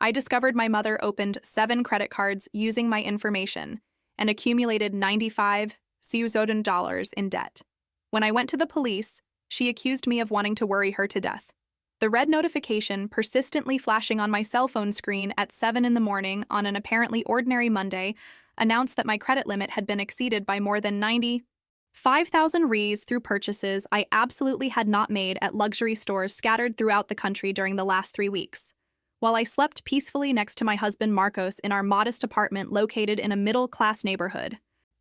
I discovered my mother opened 7 credit cards using my information and accumulated $95,000 in debt. When I went to the police, she accused me of wanting to worry her to death. The red notification persistently flashing on my cell phone screen at 7 in the morning on an apparently ordinary Monday announced that my credit limit had been exceeded by more than 95,000 Rs through purchases I absolutely had not made at luxury stores scattered throughout the country during the last 3 weeks. While I slept peacefully next to my husband Marcos in our modest apartment located in a middle-class neighborhood,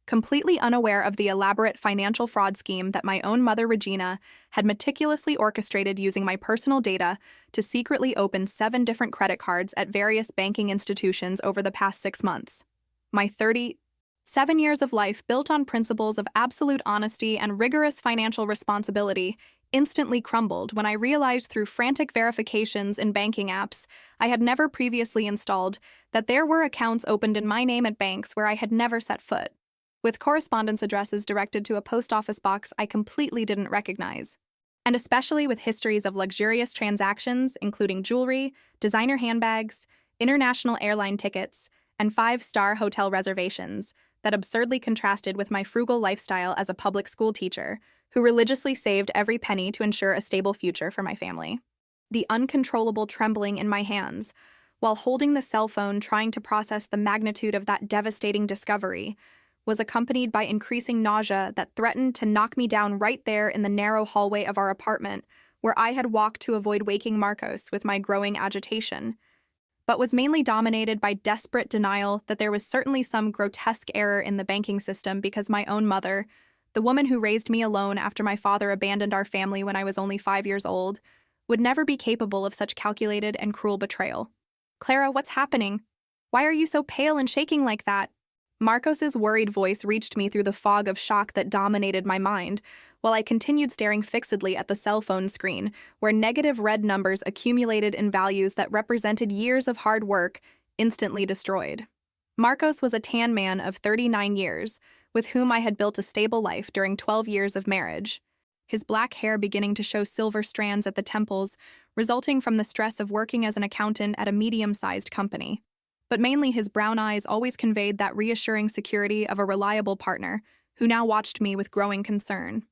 completely unaware of the elaborate financial fraud scheme that my own mother Regina had meticulously orchestrated using my personal data to secretly open 7 different credit cards at various banking institutions over the past 6 months. My 37 years of life built on principles of absolute honesty and rigorous financial responsibility instantly crumbled when I realized through frantic verifications in banking apps I had never previously installed that there were accounts opened in my name at banks where I had never set foot, with correspondence addresses directed to a post office box I completely didn't recognize, and especially with histories of luxurious transactions including jewelry, designer handbags, international airline tickets, and 5-star hotel reservations that absurdly contrasted with my frugal lifestyle as a public school teacher who religiously saved every penny to ensure a stable future for my family. The uncontrollable trembling in my hands while holding the cell phone trying to process the magnitude of that devastating discovery was accompanied by increasing nausea that threatened to knock me down right there in the narrow hallway of our apartment where I had walked to avoid waking Marcos with my growing agitation, but was mainly dominated by desperate denial that there was certainly some grotesque error in the banking system because my own mother, the woman who raised me alone after my father abandoned our family when I was only 5 years old, would never be capable of such calculated and cruel betrayal. "Clara, what's happening? Why are you so pale and shaking like that?" Marcos's worried voice reached me through the fog of shock that dominated my mind, while I continued staring fixedly at the cell phone screen, where negative red numbers accumulated in values that represented years of hard work, instantly destroyed. Marcos was a tan man of 39 years, with whom I had built a stable life during 12 years of marriage, his black hair beginning to show silver strands at the temples, resulting from the stress of working as an accountant at a medium-sized company. But mainly his brown eyes always conveyed that reassuring security of a reliable partner, who now watched me with growing concern.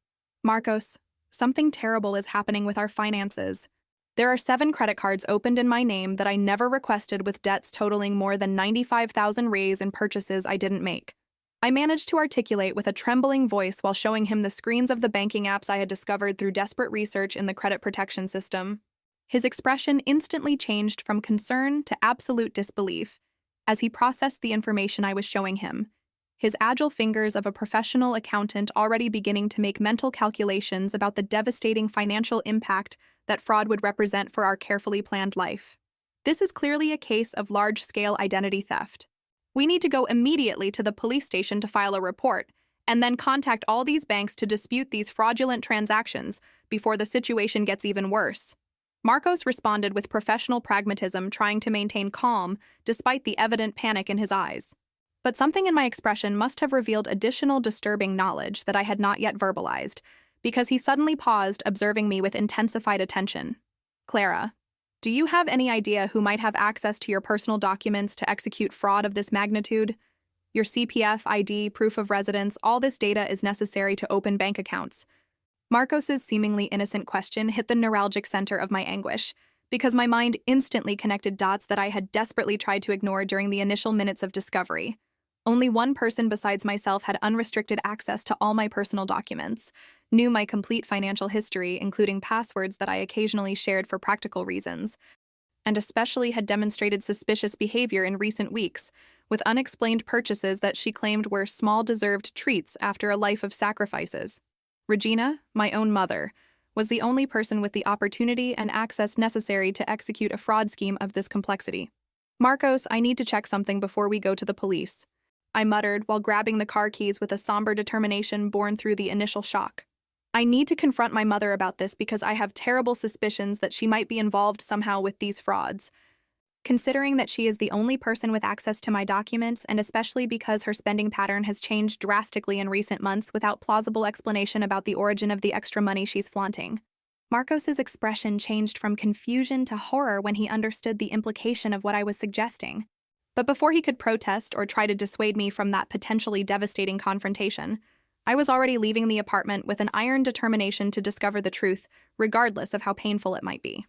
"Marcos, something terrible is happening with our finances. There are 7 credit cards opened in my name that I never requested with debts totaling more than 95,000 Rs in purchases I didn't make." I managed to articulate with a trembling voice while showing him the screens of the banking apps I had discovered through desperate research in the credit protection system. His expression instantly changed from concern to absolute disbelief as he processed the information I was showing him, his agile fingers of a professional accountant already beginning to make mental calculations about the devastating financial impact that fraud would represent for our carefully planned life. "This is clearly a case of large-scale identity theft. We need to go immediately to the police station to file a report, and then contact all these banks to dispute these fraudulent transactions before the situation gets even worse." Marcos responded with professional pragmatism, trying to maintain calm despite the evident panic in his eyes. But something in my expression must have revealed additional disturbing knowledge that I had not yet verbalized, because he suddenly paused, observing me with intensified attention. "Clara, do you have any idea who might have access to your personal documents to execute fraud of this magnitude? Your CPF, ID, proof of residence, all this data is necessary to open bank accounts." Marcos's seemingly innocent question hit the neuralgic center of my anguish, because my mind instantly connected dots that I had desperately tried to ignore during the initial minutes of discovery. Only one person besides myself had unrestricted access to all my personal documents, knew my complete financial history, including passwords that I occasionally shared for practical reasons, and especially had demonstrated suspicious behavior in recent weeks, with unexplained purchases that she claimed were small deserved treats after a life of sacrifices. Regina, my own mother, was the only person with the opportunity and access necessary to execute a fraud scheme of this complexity. "Marcos, I need to check something before we go to the police," I muttered while grabbing the car keys with a somber determination born through the initial shock. "I need to confront my mother about this because I have terrible suspicions that she might be involved somehow with these frauds. Considering that she is the only person with access to my documents, and especially because her spending pattern has changed drastically in recent months without plausible explanation about the origin of the extra money she's flaunting." Marcos's expression changed from confusion to horror when he understood the implication of what I was suggesting. But before he could protest or try to dissuade me from that potentially devastating confrontation, I was already leaving the apartment with an iron determination to discover the truth, regardless of how painful it might be.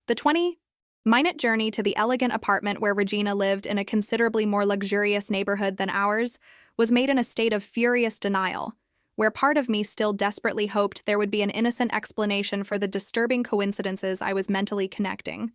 The 20-minute journey to the elegant apartment where Regina lived in a considerably more luxurious neighborhood than ours was made in a state of furious denial, where part of me still desperately hoped there would be an innocent explanation for the disturbing coincidences I was mentally connecting.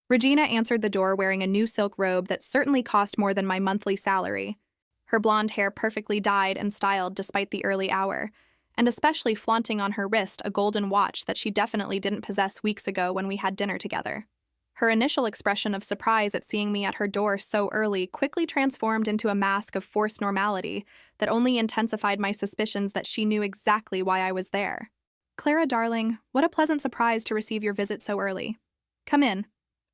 Regina answered the door wearing a new silk robe that certainly cost more than my monthly salary, her blonde hair perfectly dyed and styled despite the early hour, and especially flaunting on her wrist a golden watch that she definitely didn't possess weeks ago when we had dinner together. Her initial expression of surprise at seeing me at her door so early quickly transformed into a mask of forced normality that only intensified my suspicions that she knew exactly why I was there. "Clara, darling, what a pleasant surprise to receive your visit so early. Come in.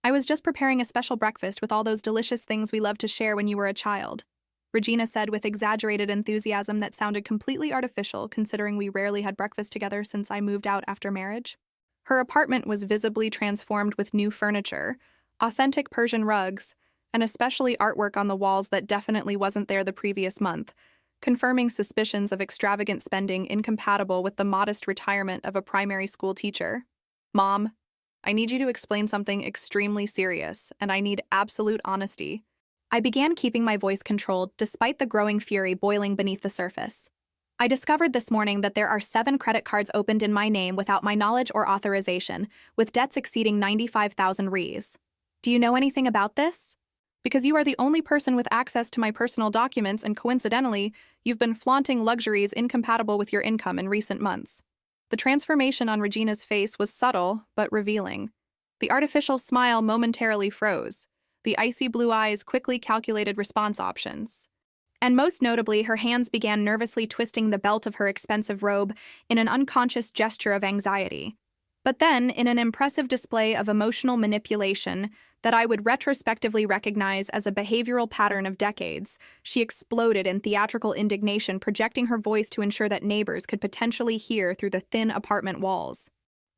I was just preparing a special breakfast with all those delicious things we loved to share when you were a child," Regina said with exaggerated enthusiasm that sounded completely artificial considering we rarely had breakfast together since I moved out after marriage. Her apartment was visibly transformed with new furniture, authentic Persian rugs, and especially artwork on the walls that definitely wasn't there the previous month, confirming suspicions of extravagant spending incompatible with the modest retirement of a primary school teacher. "Mom, I need you to explain something extremely serious, and I need absolute honesty." I began keeping my voice controlled despite the growing fury boiling beneath the surface. "I discovered this morning that there are 7 credit cards opened in my name without my knowledge or authorization, with debts exceeding 95,000 Rs. Do you know anything about this? Because you are the only person with access to my personal documents and coincidentally, you've been flaunting luxuries incompatible with your income in recent months." The transformation on Regina's face was subtle but revealing. The artificial smile momentarily froze. The icy blue eyes quickly calculated response options. And most notably, her hands began nervously twisting the belt of her expensive robe in an unconscious gesture of anxiety. But then, in an impressive display of emotional manipulation that I would retrospectively recognize as a behavioral pattern of decades, she exploded in theatrical indignation, projecting her voice to ensure that neighbors could potentially hear through the thin apartment walls.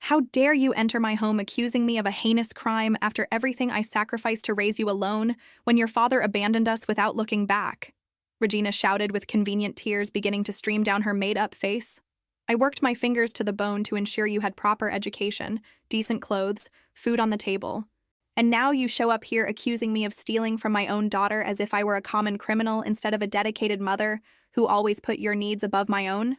"How dare you enter my home accusing me of a heinous crime after everything I sacrificed to raise you alone when your father abandoned us without looking back?" Regina shouted with convenient tears beginning to stream down her made-up face. "I worked my fingers to the bone to ensure you had proper education, decent clothes, food on the table. And now you show up here accusing me of stealing from my own daughter as if I were a common criminal instead of a dedicated mother who always put your needs above my own?"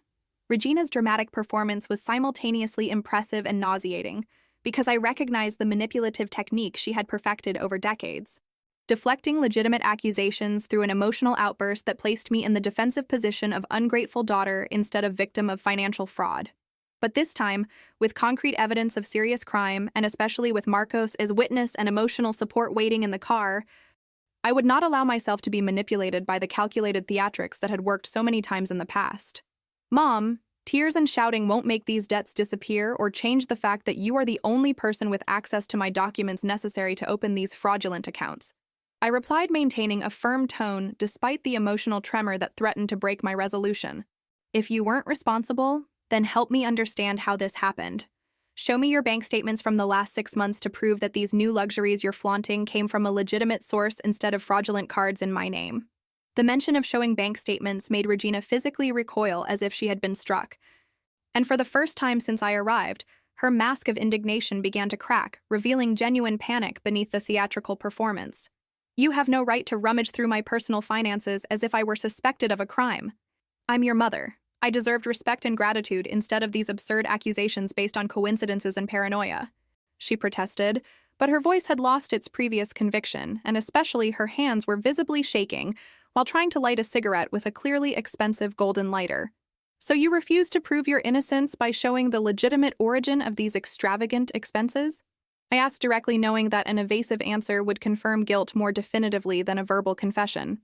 Regina's dramatic performance was simultaneously impressive and nauseating, because I recognized the manipulative technique she had perfected over decades, deflecting legitimate accusations through an emotional outburst that placed me in the defensive position of ungrateful daughter instead of victim of financial fraud. But this time, with concrete evidence of serious crime, and especially with Marcos as witness and emotional support waiting in the car, I would not allow myself to be manipulated by the calculated theatrics that had worked so many times in the past. "Mom, tears and shouting won't make these debts disappear or change the fact that you are the only person with access to my documents necessary to open these fraudulent accounts," I replied, maintaining a firm tone despite the emotional tremor that threatened to break my resolution. "If you weren't responsible, then help me understand how this happened. Show me your bank statements from the last 6 months to prove that these new luxuries you're flaunting came from a legitimate source instead of fraudulent cards in my name." The mention of showing bank statements made Regina physically recoil as if she had been struck. And for the first time since I arrived, her mask of indignation began to crack, revealing genuine panic beneath the theatrical performance. "You have no right to rummage through my personal finances as if I were suspected of a crime. I'm your mother. I deserved respect and gratitude instead of these absurd accusations based on coincidences and paranoia," she protested, but her voice had lost its previous conviction, and especially her hands were visibly shaking while trying to light a cigarette with a clearly expensive golden lighter. "So you refuse to prove your innocence by showing the legitimate origin of these extravagant expenses?" I asked directly, knowing that an evasive answer would confirm guilt more definitively than a verbal confession.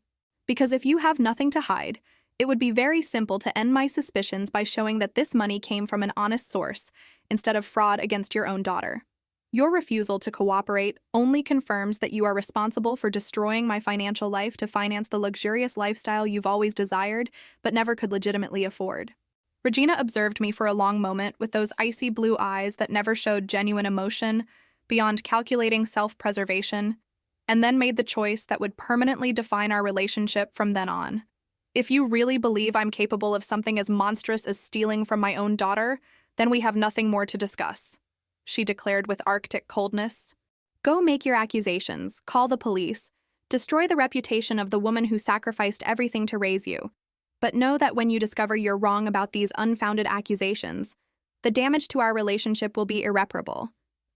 "Because if you have nothing to hide, it would be very simple to end my suspicions by showing that this money came from an honest source, instead of fraud against your own daughter. Your refusal to cooperate only confirms that you are responsible for destroying my financial life to finance the luxurious lifestyle you've always desired, but never could legitimately afford." Regina observed me for a long moment with those icy blue eyes that never showed genuine emotion beyond calculating self-preservation, and then made the choice that would permanently define our relationship from then on. If you really believe I'm capable of something as monstrous as stealing from my own daughter, then we have nothing more to discuss, she declared with Arctic coldness. Go make your accusations, call the police, destroy the reputation of the woman who sacrificed everything to raise you. But know that when you discover you're wrong about these unfounded accusations, the damage to our relationship will be irreparable,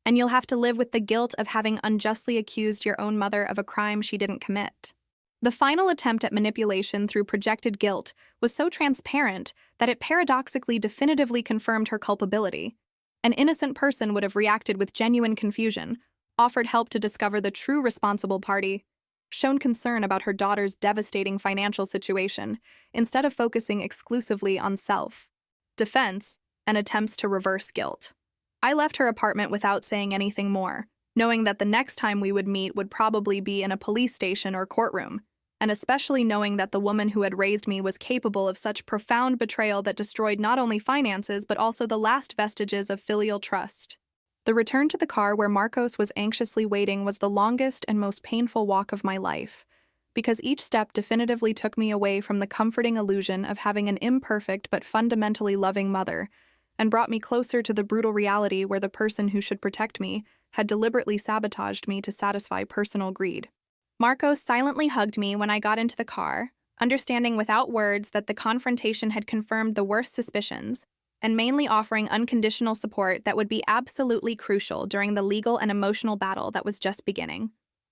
and you'll have to live with the guilt of having unjustly accused your own mother of a crime she didn't commit. The final attempt at manipulation through projected guilt was so transparent that it paradoxically definitively confirmed her culpability. An innocent person would have reacted with genuine confusion, offered help to discover the true responsible party, shown concern about her daughter's devastating financial situation, instead of focusing exclusively on self-defense and attempts to reverse guilt. I left her apartment without saying anything more, knowing that the next time we would meet would probably be in a police station or courtroom, and especially knowing that the woman who had raised me was capable of such profound betrayal that destroyed not only finances but also the last vestiges of filial trust. The return to the car where Marcos was anxiously waiting was the longest and most painful walk of my life, because each step definitively took me away from the comforting illusion of having an imperfect but fundamentally loving mother, and brought me closer to the brutal reality where the person who should protect me had deliberately sabotaged me to satisfy personal greed. Marcos silently hugged me when I got into the car, understanding without words that the confrontation had confirmed the worst suspicions, and mainly offering unconditional support that would be absolutely crucial during the legal and emotional battle that was just beginning.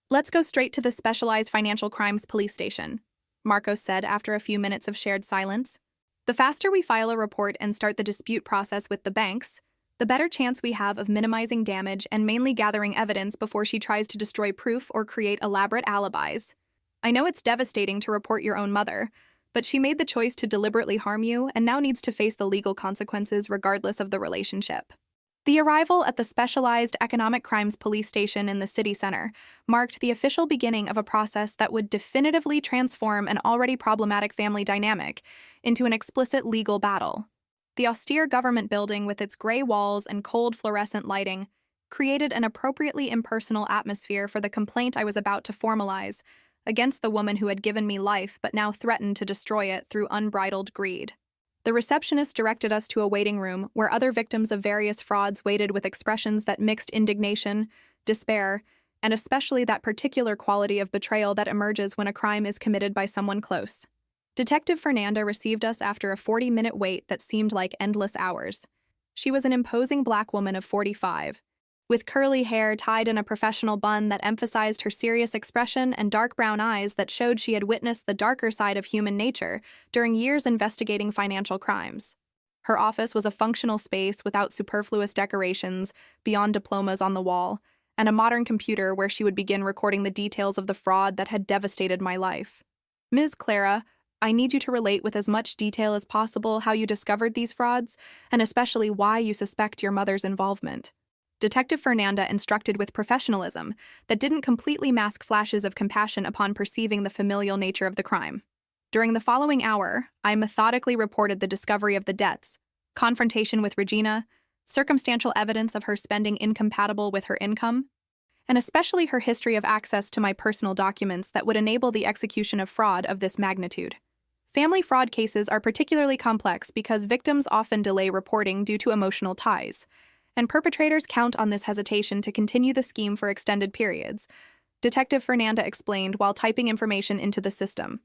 Let's go straight to the Specialized Financial Crimes Police Station, Marcos said after a few minutes of shared silence. The faster we file a report and start the dispute process with the banks, the better chance we have of minimizing damage and mainly gathering evidence before she tries to destroy proof or create elaborate alibis. I know it's devastating to report your own mother, but she made the choice to deliberately harm you and now needs to face the legal consequences regardless of the relationship. The arrival at the Specialized Economic Crimes Police Station in the city center marked the official beginning of a process that would definitively transform an already problematic family dynamic into an explicit legal battle. The austere government building with its gray walls and cold fluorescent lighting created an appropriately impersonal atmosphere for the complaint I was about to formalize against the woman who had given me life but now threatened to destroy it through unbridled greed. The receptionist directed us to a waiting room where other victims of various frauds waited with expressions that mixed indignation, despair, and especially that particular quality of betrayal that emerges when a crime is committed by someone close. Detective Fernanda received us after a 40-minute wait that seemed like endless hours. She was an imposing black woman of 45, with curly hair tied in a professional bun that emphasized her serious expression and dark brown eyes that showed she had witnessed the darker side of human nature during years investigating financial crimes. Her office was a functional space without superfluous decorations beyond diplomas on the wall, and a modern computer where she would begin recording the details of the fraud that had devastated my life. Ms. Clara, I need you to relate with as much detail as possible how you discovered these frauds, and especially why you suspect your mother's involvement. Detective Fernanda instructed with professionalism that didn't completely mask flashes of compassion upon perceiving the familial nature of the crime. During the following hour, I methodically reported the discovery of the debts, confrontation with Regina, circumstantial evidence of her spending incompatible with her income, and especially her history of access to my personal documents that would enable the execution of fraud of this magnitude. Family fraud cases are particularly complex because victims often delay reporting due to emotional ties, and perpetrators count on this hesitation to continue the scheme for extended periods, Detective Fernanda explained while typing information into the system.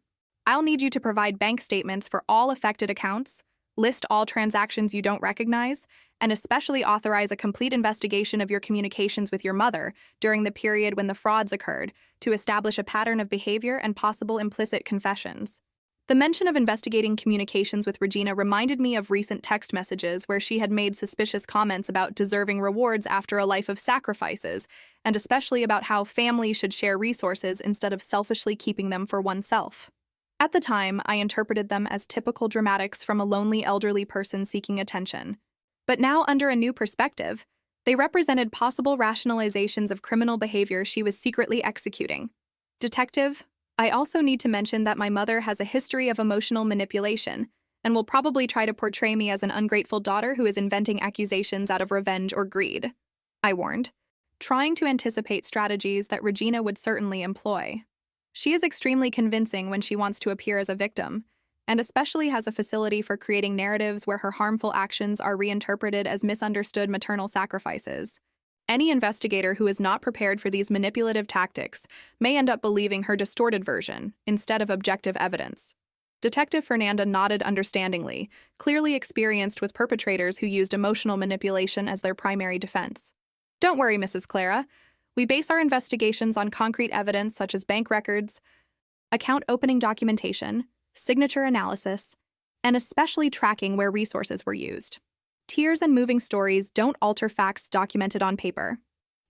I'll need you to provide bank statements for all affected accounts, list all transactions you don't recognize, and especially authorize a complete investigation of your communications with your mother during the period when the frauds occurred to establish a pattern of behavior and possible implicit confessions. The mention of investigating communications with Regina reminded me of recent text messages where she had made suspicious comments about deserving rewards after a life of sacrifices, and especially about how families should share resources instead of selfishly keeping them for oneself. At the time, I interpreted them as typical dramatics from a lonely elderly person seeking attention. But now, under a new perspective, they represented possible rationalizations of criminal behavior she was secretly executing. Detective, I also need to mention that my mother has a history of emotional manipulation, and will probably try to portray me as an ungrateful daughter who is inventing accusations out of revenge or greed, I warned, trying to anticipate strategies that Regina would certainly employ. She is extremely convincing when she wants to appear as a victim, and especially has a facility for creating narratives where her harmful actions are reinterpreted as misunderstood maternal sacrifices. Any investigator who is not prepared for these manipulative tactics may end up believing her distorted version instead of objective evidence. Detective Fernanda nodded understandingly, clearly experienced with perpetrators who used emotional manipulation as their primary defense. Don't worry, Mrs. Clara. We base our investigations on concrete evidence such as bank records, account opening documentation, signature analysis, and especially tracking where resources were used. Tears and moving stories don't alter facts documented on paper.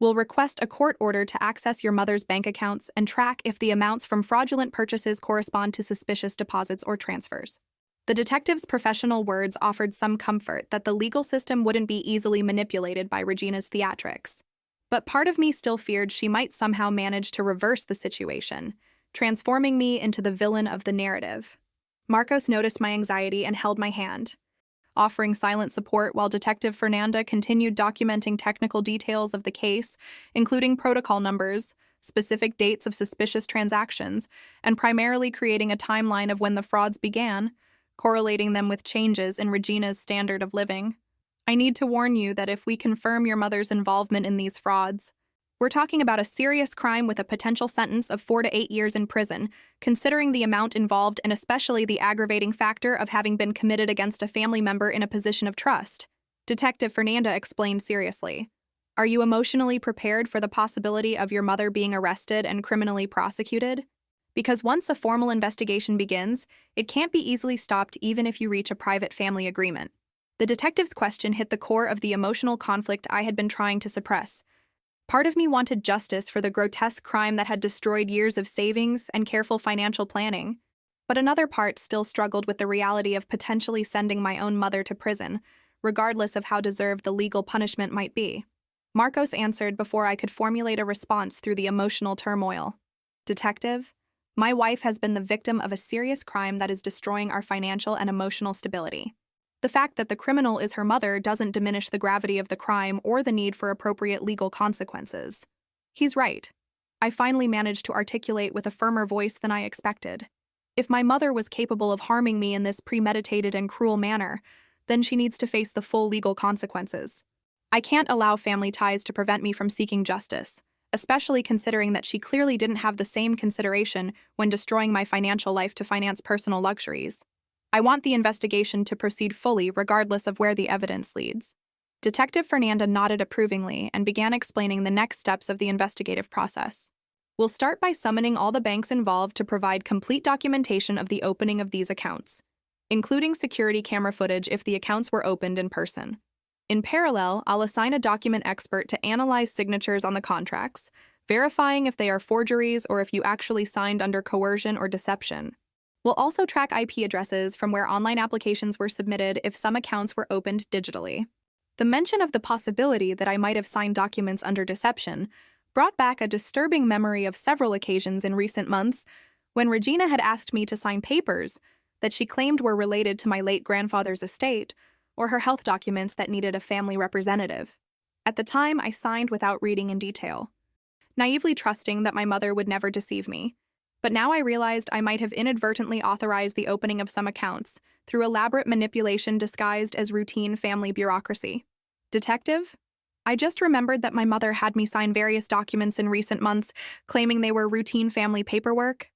We'll request a court order to access your mother's bank accounts and track if the amounts from fraudulent purchases correspond to suspicious deposits or transfers. The detective's professional words offered some comfort that the legal system wouldn't be easily manipulated by Regina's theatrics. But part of me still feared she might somehow manage to reverse the situation, transforming me into the villain of the narrative. Marcos noticed my anxiety and held my hand, offering silent support while Detective Fernanda continued documenting technical details of the case, including protocol numbers, specific dates of suspicious transactions, and primarily creating a timeline of when the frauds began, correlating them with changes in Regina's standard of living. I need to warn you that if we confirm your mother's involvement in these frauds, we're talking about a serious crime with a potential sentence of 4 to 8 years in prison, considering the amount involved and especially the aggravating factor of having been committed against a family member in a position of trust. Detective Fernanda explained seriously. Are you emotionally prepared for the possibility of your mother being arrested and criminally prosecuted? Because once a formal investigation begins, it can't be easily stopped even if you reach a private family agreement. The detective's question hit the core of the emotional conflict I had been trying to suppress. Part of me wanted justice for the grotesque crime that had destroyed years of savings and careful financial planning, but another part still struggled with the reality of potentially sending my own mother to prison, regardless of how deserved the legal punishment might be. Marcos answered before I could formulate a response through the emotional turmoil. Detective, my wife has been the victim of a serious crime that is destroying our financial and emotional stability. The fact that the criminal is her mother doesn't diminish the gravity of the crime or the need for appropriate legal consequences. He's right. I finally managed to articulate with a firmer voice than I expected. If my mother was capable of harming me in this premeditated and cruel manner, then she needs to face the full legal consequences. I can't allow family ties to prevent me from seeking justice, especially considering that she clearly didn't have the same consideration when destroying my financial life to finance personal luxuries. I want the investigation to proceed fully regardless of where the evidence leads. Detective Fernanda nodded approvingly and began explaining the next steps of the investigative process. We'll start by summoning all the banks involved to provide complete documentation of the opening of these accounts, including security camera footage if the accounts were opened in person. In parallel, I'll assign a document expert to analyze signatures on the contracts, verifying if they are forgeries or if you actually signed under coercion or deception. We'll also track IP addresses from where online applications were submitted if some accounts were opened digitally. The mention of the possibility that I might have signed documents under deception brought back a disturbing memory of several occasions in recent months when Regina had asked me to sign papers that she claimed were related to my late grandfather's estate or her health documents that needed a family representative. At the time, I signed without reading in detail, naively trusting that my mother would never deceive me. But now I realized I might have inadvertently authorized the opening of some accounts through elaborate manipulation disguised as routine family bureaucracy. Detective, I just remembered that my mother had me sign various documents in recent months claiming they were routine family paperwork,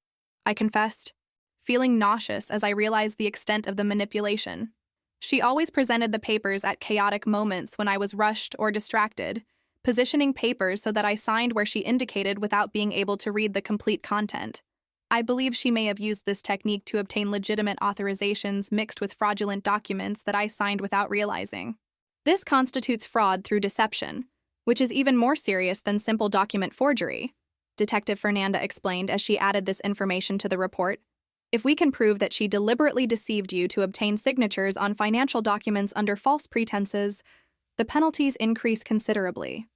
I confessed, feeling nauseous as I realized the extent of the manipulation. She always presented the papers at chaotic moments when I was rushed or distracted, positioning papers so that I signed where she indicated without being able to read the complete content. I believe she may have used this technique to obtain legitimate authorizations mixed with fraudulent documents that I signed without realizing. This constitutes fraud through deception, which is even more serious than simple document forgery, Detective Fernanda explained as she added this information to the report. If we can prove that she deliberately deceived you to obtain signatures on financial documents under false pretenses, the penalties increase considerably.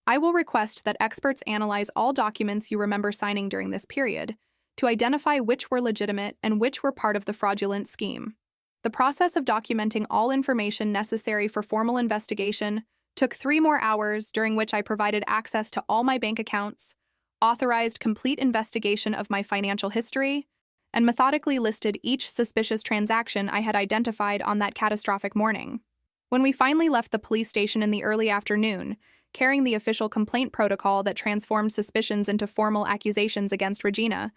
I will request that experts analyze all documents you remember signing during this period to identify which were legitimate and which were part of the fraudulent scheme. The process of documenting all information necessary for formal investigation took 3 more hours, during which I provided access to all my bank accounts, authorized complete investigation of my financial history, and methodically listed each suspicious transaction I had identified on that catastrophic morning. When we finally left the police station in the early afternoon, carrying the official complaint protocol that transformed suspicions into formal accusations against Regina,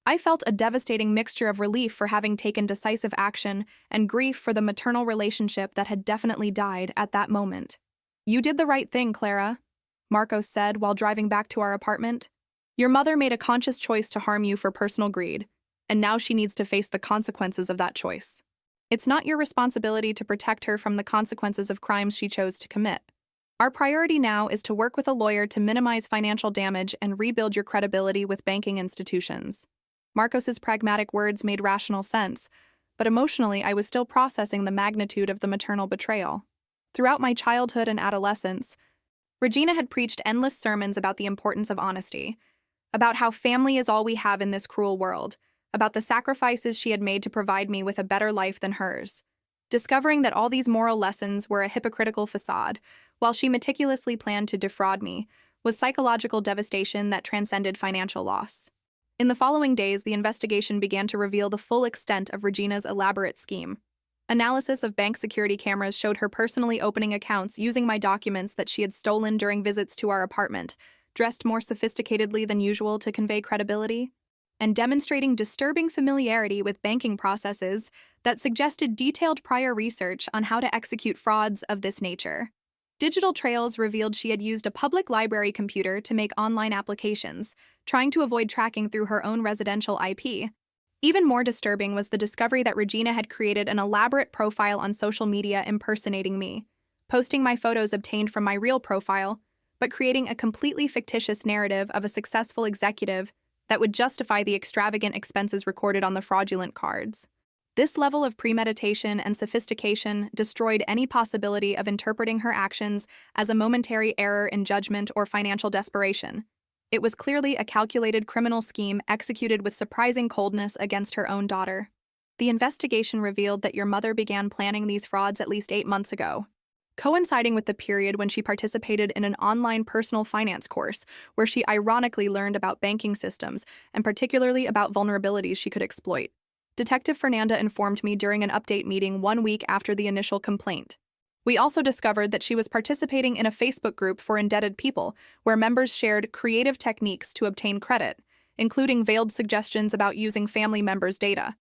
I felt a devastating mixture of relief for having taken decisive action and grief for the maternal relationship that had definitely died at that moment. "You did the right thing, Clara," Marcos said while driving back to our apartment. "Your mother made a conscious choice to harm you for personal greed, and now she needs to face the consequences of that choice. It's not your responsibility to protect her from the consequences of crimes she chose to commit. Our priority now is to work with a lawyer to minimize financial damage and rebuild your credibility with banking institutions." Marcos's pragmatic words made rational sense, but emotionally I was still processing the magnitude of the maternal betrayal. Throughout my childhood and adolescence, Regina had preached endless sermons about the importance of honesty, about how family is all we have in this cruel world, about the sacrifices she had made to provide me with a better life than hers. Discovering that all these moral lessons were a hypocritical facade, while she meticulously planned to defraud me, was psychological devastation that transcended financial loss. In the following days, the investigation began to reveal the full extent of Regina's elaborate scheme. Analysis of bank security cameras showed her personally opening accounts using my documents that she had stolen during visits to our apartment, dressed more sophisticatedly than usual to convey credibility, and demonstrating disturbing familiarity with banking processes that suggested detailed prior research on how to execute frauds of this nature. Digital trails revealed she had used a public library computer to make online applications, trying to avoid tracking through her own residential IP. Even more disturbing was the discovery that Regina had created an elaborate profile on social media impersonating me, posting my photos obtained from my real profile, but creating a completely fictitious narrative of a successful executive that would justify the extravagant expenses recorded on the fraudulent cards. This level of premeditation and sophistication destroyed any possibility of interpreting her actions as a momentary error in judgment or financial desperation. It was clearly a calculated criminal scheme executed with surprising coldness against her own daughter. The investigation revealed that your mother began planning these frauds at least 8 months ago, coinciding with the period when she participated in an online personal finance course where she ironically learned about banking systems and particularly about vulnerabilities she could exploit. Detective Fernanda informed me during an update meeting 1 week after the initial complaint. We also discovered that she was participating in a Facebook group for indebted people, where members shared creative techniques to obtain credit, including veiled suggestions about using family members' data.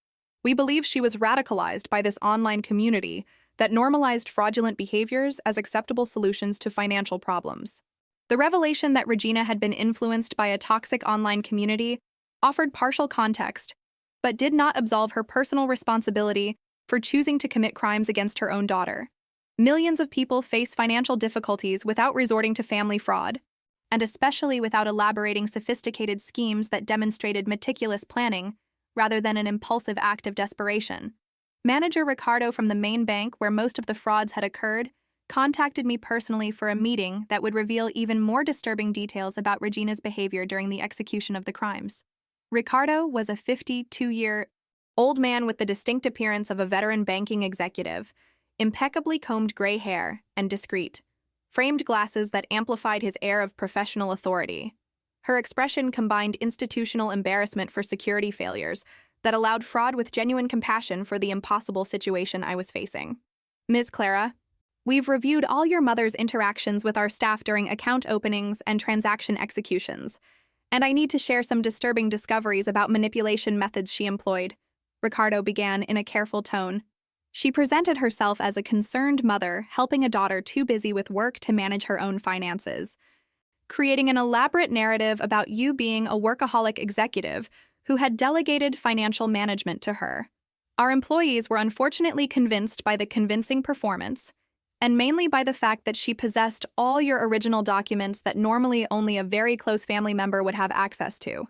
We believe she was radicalized by this online community that normalized fraudulent behaviors as acceptable solutions to financial problems. The revelation that Regina had been influenced by a toxic online community offered partial context, but did not absolve her personal responsibility for choosing to commit crimes against her own daughter. Millions of people face financial difficulties without resorting to family fraud, and especially without elaborating sophisticated schemes that demonstrated meticulous planning rather than an impulsive act of desperation. Manager Ricardo from the main bank where most of the frauds had occurred contacted me personally for a meeting that would reveal even more disturbing details about Regina's behavior during the execution of the crimes. Ricardo was a 52-year-old man with the distinct appearance of a veteran banking executive, impeccably combed gray hair and discreet, framed glasses that amplified his air of professional authority. Her expression combined institutional embarrassment for security failures that allowed fraud with genuine compassion for the impossible situation I was facing. "Ms. Clara, we've reviewed all your mother's interactions with our staff during account openings and transaction executions, and I need to share some disturbing discoveries about manipulation methods she employed," Ricardo began in a careful tone. She presented herself as a concerned mother helping a daughter too busy with work to manage her own finances, creating an elaborate narrative about you being a workaholic executive who had delegated financial management to her. Our employees were unfortunately convinced by the convincing performance, and mainly by the fact that she possessed all your original documents that normally only a very close family member would have access to.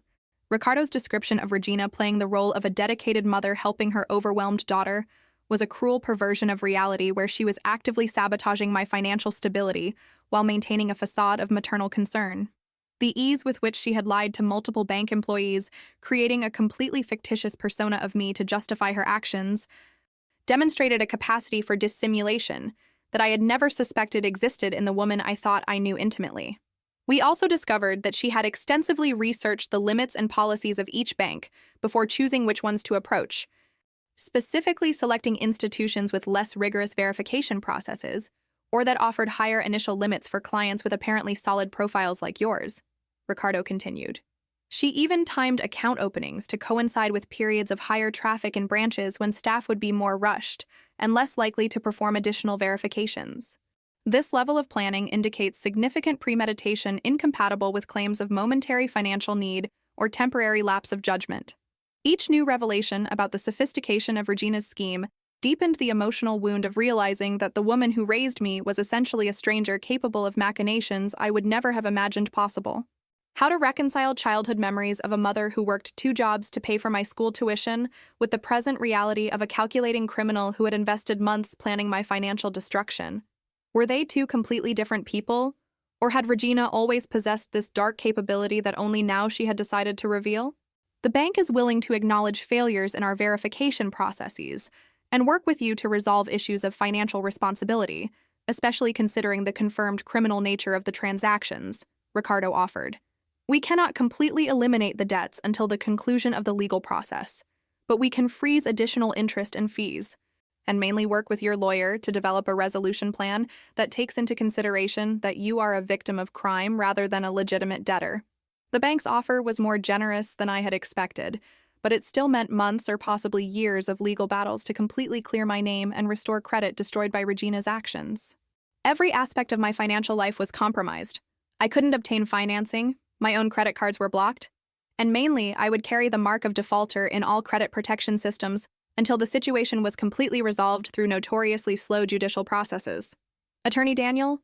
Ricardo's description of Regina playing the role of a dedicated mother helping her overwhelmed daughter was a cruel perversion of reality where she was actively sabotaging my financial stability while maintaining a facade of maternal concern. The ease with which she had lied to multiple bank employees, creating a completely fictitious persona of me to justify her actions, demonstrated a capacity for dissimulation that I had never suspected existed in the woman I thought I knew intimately. We also discovered that she had extensively researched the limits and policies of each bank before choosing which ones to approach, specifically selecting institutions with less rigorous verification processes or that offered higher initial limits for clients with apparently solid profiles like yours, Ricardo continued. She even timed account openings to coincide with periods of higher traffic in branches when staff would be more rushed and less likely to perform additional verifications. This level of planning indicates significant premeditation incompatible with claims of momentary financial need or temporary lapse of judgment. Each new revelation about the sophistication of Regina's scheme deepened the emotional wound of realizing that the woman who raised me was essentially a stranger capable of machinations I would never have imagined possible. How to reconcile childhood memories of a mother who worked 2 jobs to pay for my school tuition with the present reality of a calculating criminal who had invested months planning my financial destruction? Were they 2 completely different people? Or had Regina always possessed this dark capability that only now she had decided to reveal? The bank is willing to acknowledge failures in our verification processes and work with you to resolve issues of financial responsibility, especially considering the confirmed criminal nature of the transactions, Ricardo offered. We cannot completely eliminate the debts until the conclusion of the legal process, but we can freeze additional interest and fees, and mainly work with your lawyer to develop a resolution plan that takes into consideration that you are a victim of crime rather than a legitimate debtor. The bank's offer was more generous than I had expected, but it still meant months or possibly years of legal battles to completely clear my name and restore credit destroyed by Regina's actions. Every aspect of my financial life was compromised. I couldn't obtain financing, my own credit cards were blocked, and mainly I would carry the mark of defaulter in all credit protection systems until the situation was completely resolved through notoriously slow judicial processes. Attorney Daniel,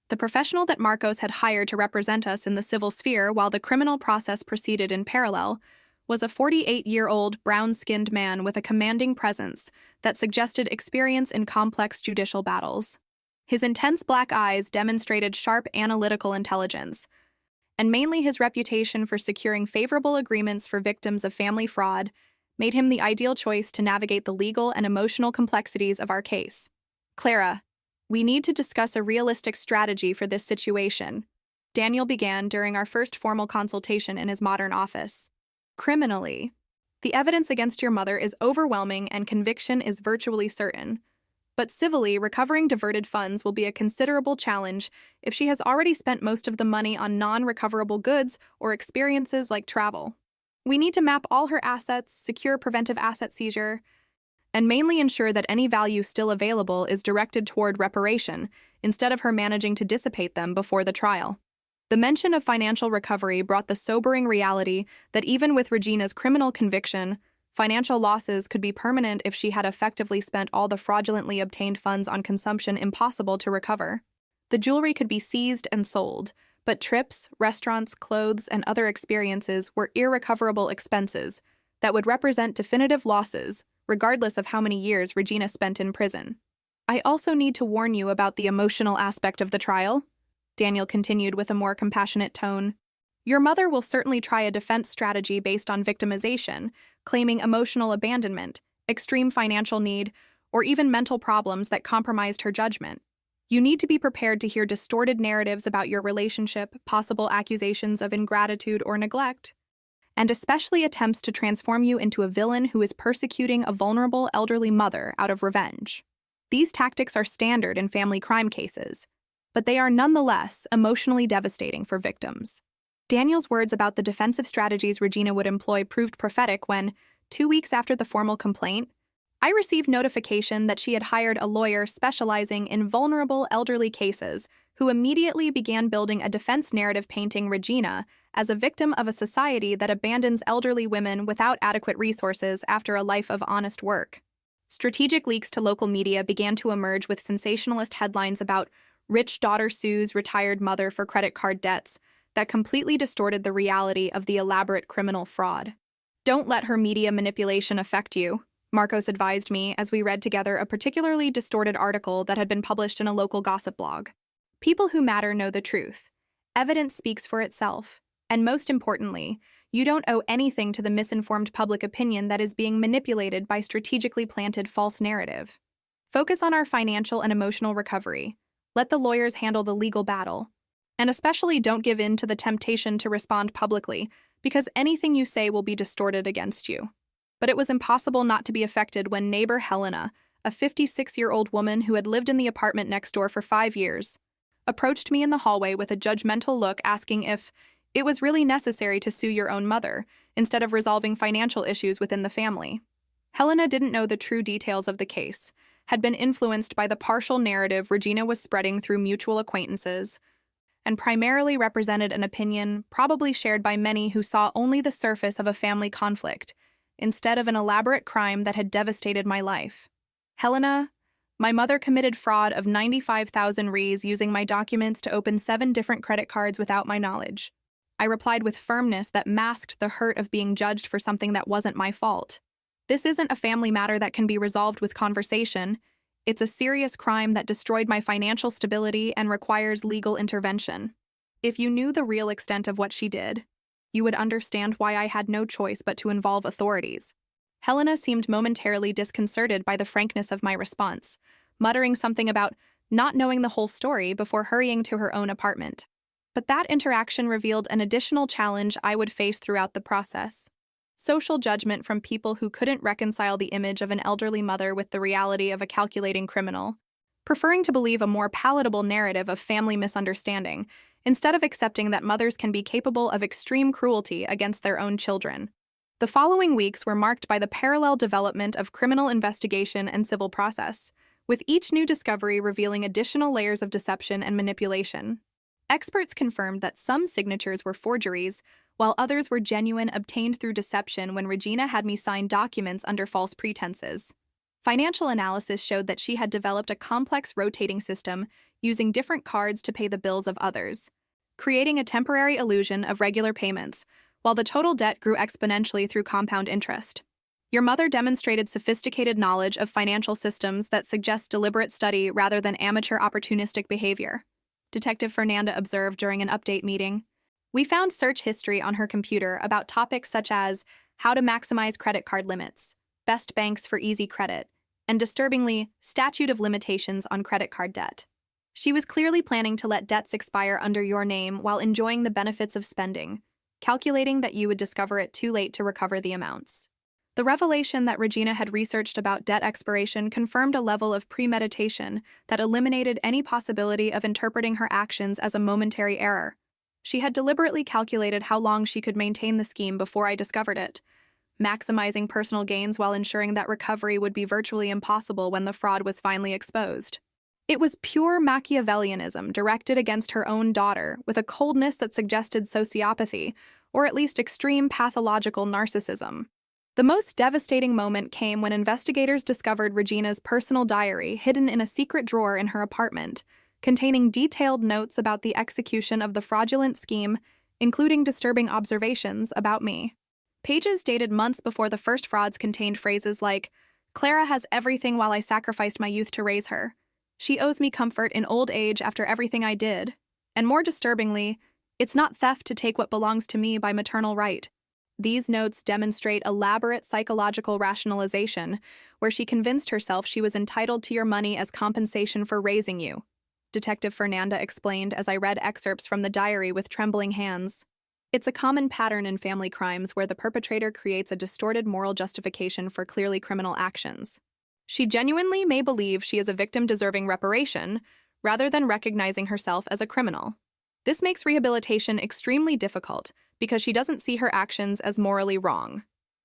the professional that Marcos had hired to represent us in the civil sphere while the criminal process proceeded in parallel, was a 48-year-old brown-skinned man with a commanding presence that suggested experience in complex judicial battles. His intense black eyes demonstrated sharp analytical intelligence, and mainly his reputation for securing favorable agreements for victims of family fraud made him the ideal choice to navigate the legal and emotional complexities of our case. Clara, we need to discuss a realistic strategy for this situation, Daniel began during our first formal consultation in his modern office. Criminally, the evidence against your mother is overwhelming and conviction is virtually certain. But civilly, recovering diverted funds will be a considerable challenge if she has already spent most of the money on non-recoverable goods or experiences like travel. We need to map all her assets, secure preventive asset seizure, and mainly ensure that any value still available is directed toward reparation instead of her managing to dissipate them before the trial. The mention of financial recovery brought the sobering reality that even with Regina's criminal conviction, financial losses could be permanent if she had effectively spent all the fraudulently obtained funds on consumption impossible to recover. The jewelry could be seized and sold, but trips, restaurants, clothes, and other experiences were irrecoverable expenses that would represent definitive losses, regardless of how many years Regina spent in prison. I also need to warn you about the emotional aspect of the trial, Daniel continued with a more compassionate tone. Your mother will certainly try a defense strategy based on victimization, claiming emotional abandonment, extreme financial need, or even mental problems that compromised her judgment. You need to be prepared to hear distorted narratives about your relationship, possible accusations of ingratitude or neglect, and especially attempts to transform you into a villain who is persecuting a vulnerable elderly mother out of revenge. These tactics are standard in family crime cases, but they are nonetheless emotionally devastating for victims. Daniel's words about the defensive strategies Regina would employ proved prophetic when, 2 weeks after the formal complaint, I received notification that she had hired a lawyer specializing in vulnerable elderly cases who immediately began building a defense narrative painting Regina as a victim of a society that abandons elderly women without adequate resources after a life of honest work. Strategic leaks to local media began to emerge with sensationalist headlines about rich daughter sues retired mother for credit card debts that completely distorted the reality of the elaborate criminal fraud. Don't let her media manipulation affect you, Marcos advised me as we read together a particularly distorted article that had been published in a local gossip blog. People who matter know the truth. Evidence speaks for itself. And most importantly, You don't owe anything to the misinformed public opinion that is being manipulated by strategically planted false narrative. Focus on our financial and emotional recovery. Let the lawyers handle the legal battle. And especially don't give in to the temptation to respond publicly, because anything you say will be distorted against you. But it was impossible not to be affected when neighbor Helena, a 56-year-old woman who had lived in the apartment next door for 5 years, approached me in the hallway with a judgmental look asking if it was really necessary to sue your own mother, instead of resolving financial issues within the family. Helena didn't know the true details of the case, had been influenced by the partial narrative Regina was spreading through mutual acquaintances, and primarily represented an opinion probably shared by many who saw only the surface of a family conflict, instead of an elaborate crime that had devastated my life. Helena, my mother committed fraud of 95,000 Rs using my documents to open 7 different credit cards without my knowledge. I replied with firmness that masked the hurt of being judged for something that wasn't my fault. This isn't a family matter that can be resolved with conversation. It's a serious crime that destroyed my financial stability and requires legal intervention. If you knew the real extent of what she did, you would understand why I had no choice but to involve authorities. Helena seemed momentarily disconcerted by the frankness of my response, muttering something about not knowing the whole story before hurrying to her own apartment. But that interaction revealed an additional challenge I would face throughout the process. Social judgment from people who couldn't reconcile the image of an elderly mother with the reality of a calculating criminal, preferring to believe a more palatable narrative of family misunderstanding, instead of accepting that mothers can be capable of extreme cruelty against their own children. The following weeks were marked by the parallel development of criminal investigation and civil process, with each new discovery revealing additional layers of deception and manipulation. Experts confirmed that some signatures were forgeries, while others were genuine, obtained through deception when Regina had me sign documents under false pretenses. Financial analysis showed that she had developed a complex rotating system using different cards to pay the bills of others, creating a temporary illusion of regular payments, while the total debt grew exponentially through compound interest. Your mother demonstrated sophisticated knowledge of financial systems that suggest deliberate study rather than amateur opportunistic behavior, Detective Fernanda observed during an update meeting. We found search history on her computer about topics such as how to maximize credit card limits, best banks for easy credit, and disturbingly, statute of limitations on credit card debt. She was clearly planning to let debts expire under your name while enjoying the benefits of spending, calculating that you would discover it too late to recover the amounts. The revelation that Regina had researched about debt expiration confirmed a level of premeditation that eliminated any possibility of interpreting her actions as a momentary error. She had deliberately calculated how long she could maintain the scheme before I discovered it, maximizing personal gains while ensuring that recovery would be virtually impossible when the fraud was finally exposed. It was pure Machiavellianism directed against her own daughter, with a coldness that suggested sociopathy, or at least extreme pathological narcissism. The most devastating moment came when investigators discovered Regina's personal diary hidden in a secret drawer in her apartment, containing detailed notes about the execution of the fraudulent scheme, including disturbing observations about me. Pages dated months before the first frauds contained phrases like, "Clara has everything while I sacrificed my youth to raise her. She owes me comfort in old age after everything I did." And more disturbingly, "It's not theft to take what belongs to me by maternal right." These notes demonstrate elaborate psychological rationalization, where she convinced herself she was entitled to your money as compensation for raising you, Detective Fernanda explained as I read excerpts from the diary with trembling hands. It's a common pattern in family crimes where the perpetrator creates a distorted moral justification for clearly criminal actions. She genuinely may believe she is a victim deserving reparation, rather than recognizing herself as a criminal. This makes rehabilitation extremely difficult because she doesn't see her actions as morally wrong.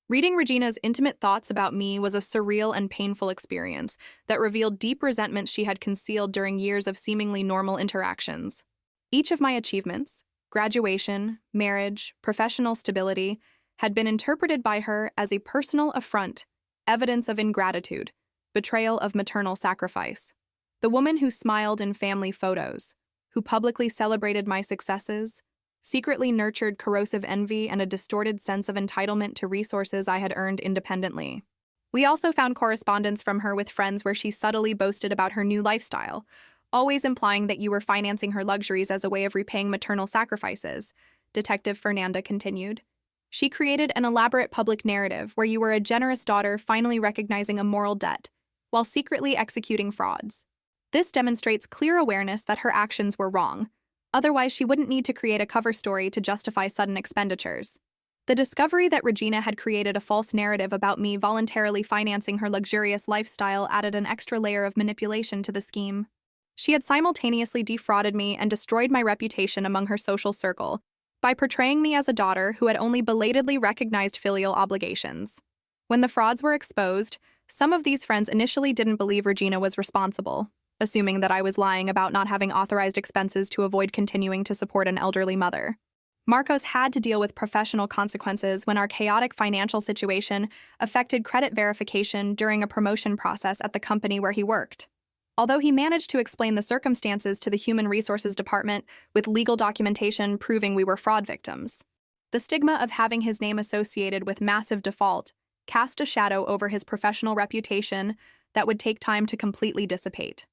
Reading Regina's intimate thoughts about me was a surreal and painful experience that revealed deep resentment she had concealed during years of seemingly normal interactions. Each of my achievements, graduation, marriage, professional stability, had been interpreted by her as a personal affront, evidence of ingratitude, betrayal of maternal sacrifice. The woman who smiled in family photos, who publicly celebrated my successes, secretly nurtured corrosive envy and a distorted sense of entitlement to resources I had earned independently. We also found correspondence from her with friends where she subtly boasted about her new lifestyle, always implying that you were financing her luxuries as a way of repaying maternal sacrifices, Detective Fernanda continued. She created an elaborate public narrative where you were a generous daughter finally recognizing a moral debt, while secretly executing frauds. This demonstrates clear awareness that her actions were wrong. Otherwise, she wouldn't need to create a cover story to justify sudden expenditures. The discovery that Regina had created a false narrative about me voluntarily financing her luxurious lifestyle added an extra layer of manipulation to the scheme. She had simultaneously defrauded me and destroyed my reputation among her social circle by portraying me as a daughter who had only belatedly recognized filial obligations. When the frauds were exposed, some of these friends initially didn't believe Regina was responsible, assuming that I was lying about not having authorized expenses to avoid continuing to support an elderly mother. Marcos had to deal with professional consequences when our chaotic financial situation affected credit verification during a promotion process at the company where he worked. Although he managed to explain the circumstances to the Human Resources Department with legal documentation proving we were fraud victims, the stigma of having his name associated with massive default cast a shadow over his professional reputation that would take time to completely dissipate.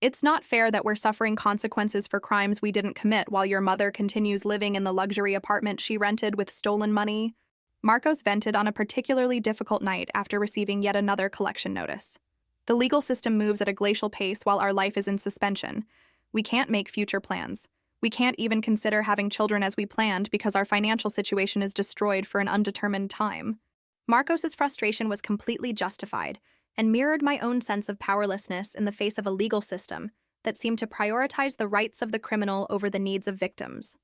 It's not fair that we're suffering consequences for crimes we didn't commit while your mother continues living in the luxury apartment she rented with stolen money. Marcos vented on a particularly difficult night after receiving yet another collection notice. The legal system moves at a glacial pace while our life is in suspension. We can't make future plans. We can't even consider having children as we planned because our financial situation is destroyed for an undetermined time. Marcos's frustration was completely justified and mirrored my own sense of powerlessness in the face of a legal system that seemed to prioritize the rights of the criminal over the needs of victims.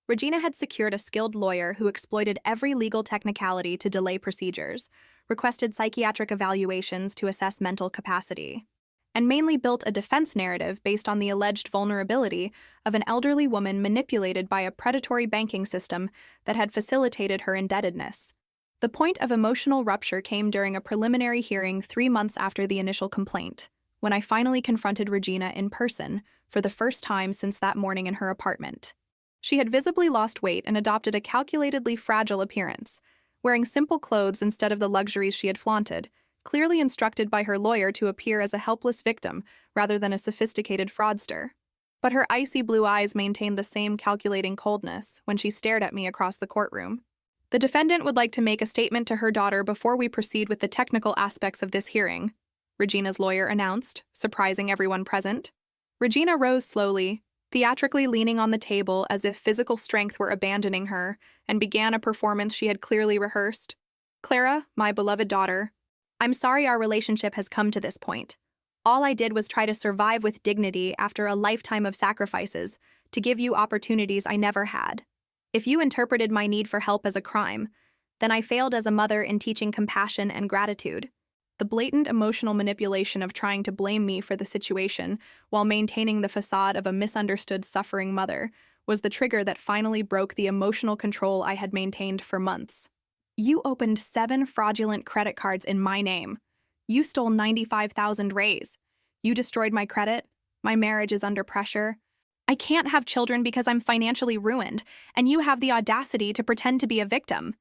Regina had secured a skilled lawyer who exploited every legal technicality to delay procedures, requested psychiatric evaluations to assess mental capacity, and mainly built a defense narrative based on the alleged vulnerability of an elderly woman manipulated by a predatory banking system that had facilitated her indebtedness. The point of emotional rupture came during a preliminary hearing 3 months after the initial complaint, when I finally confronted Regina in person for the first time since that morning in her apartment. She had visibly lost weight and adopted a calculatedly fragile appearance, wearing simple clothes instead of the luxuries she had flaunted, clearly instructed by her lawyer to appear as a helpless victim rather than a sophisticated fraudster. But her icy blue eyes maintained the same calculating coldness when she stared at me across the courtroom. The defendant would like to make a statement to her daughter before we proceed with the technical aspects of this hearing, Regina's lawyer announced, surprising everyone present. Regina rose slowly, theatrically leaning on the table as if physical strength were abandoning her, and began a performance she had clearly rehearsed. Clara, my beloved daughter, I'm sorry our relationship has come to this point. All I did was try to survive with dignity after a lifetime of sacrifices to give you opportunities I never had. If you interpreted my need for help as a crime, then I failed as a mother in teaching compassion and gratitude. The blatant emotional manipulation of trying to blame me for the situation while maintaining the facade of a misunderstood suffering mother was the trigger that finally broke the emotional control I had maintained for months. You opened 7 fraudulent credit cards in my name. You stole 95,000 rays. You destroyed my credit. My marriage is under pressure. I can't have children because I'm financially ruined, and you have the audacity to pretend to be a victim.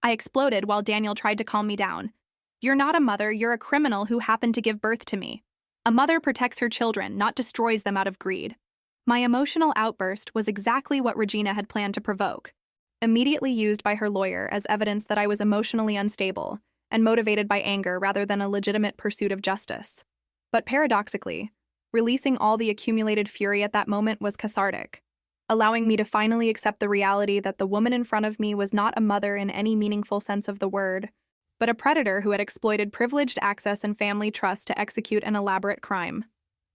I exploded while Daniel tried to calm me down. You're not a mother, you're a criminal who happened to give birth to me. A mother protects her children, not destroys them out of greed. My emotional outburst was exactly what Regina had planned to provoke, immediately used by her lawyer as evidence that I was emotionally unstable and motivated by anger rather than a legitimate pursuit of justice. But paradoxically, releasing all the accumulated fury at that moment was cathartic, allowing me to finally accept the reality that the woman in front of me was not a mother in any meaningful sense of the word, but a predator who had exploited privileged access and family trust to execute an elaborate crime.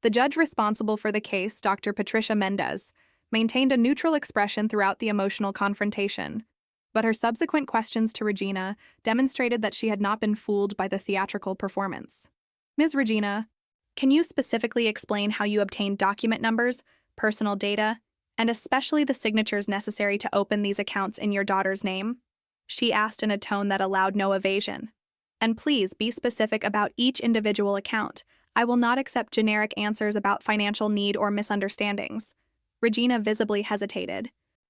The judge responsible for the case, Dr. Patricia Mendez, maintained a neutral expression throughout the emotional confrontation, but her subsequent questions to Regina demonstrated that she had not been fooled by the theatrical performance. Ms. Regina, can you specifically explain how you obtained document numbers, personal data, and especially the signatures necessary to open these accounts in your daughter's name? She asked in a tone that allowed no evasion. And please be specific about each individual account. I will not accept generic answers about financial need or misunderstandings. Regina visibly hesitated,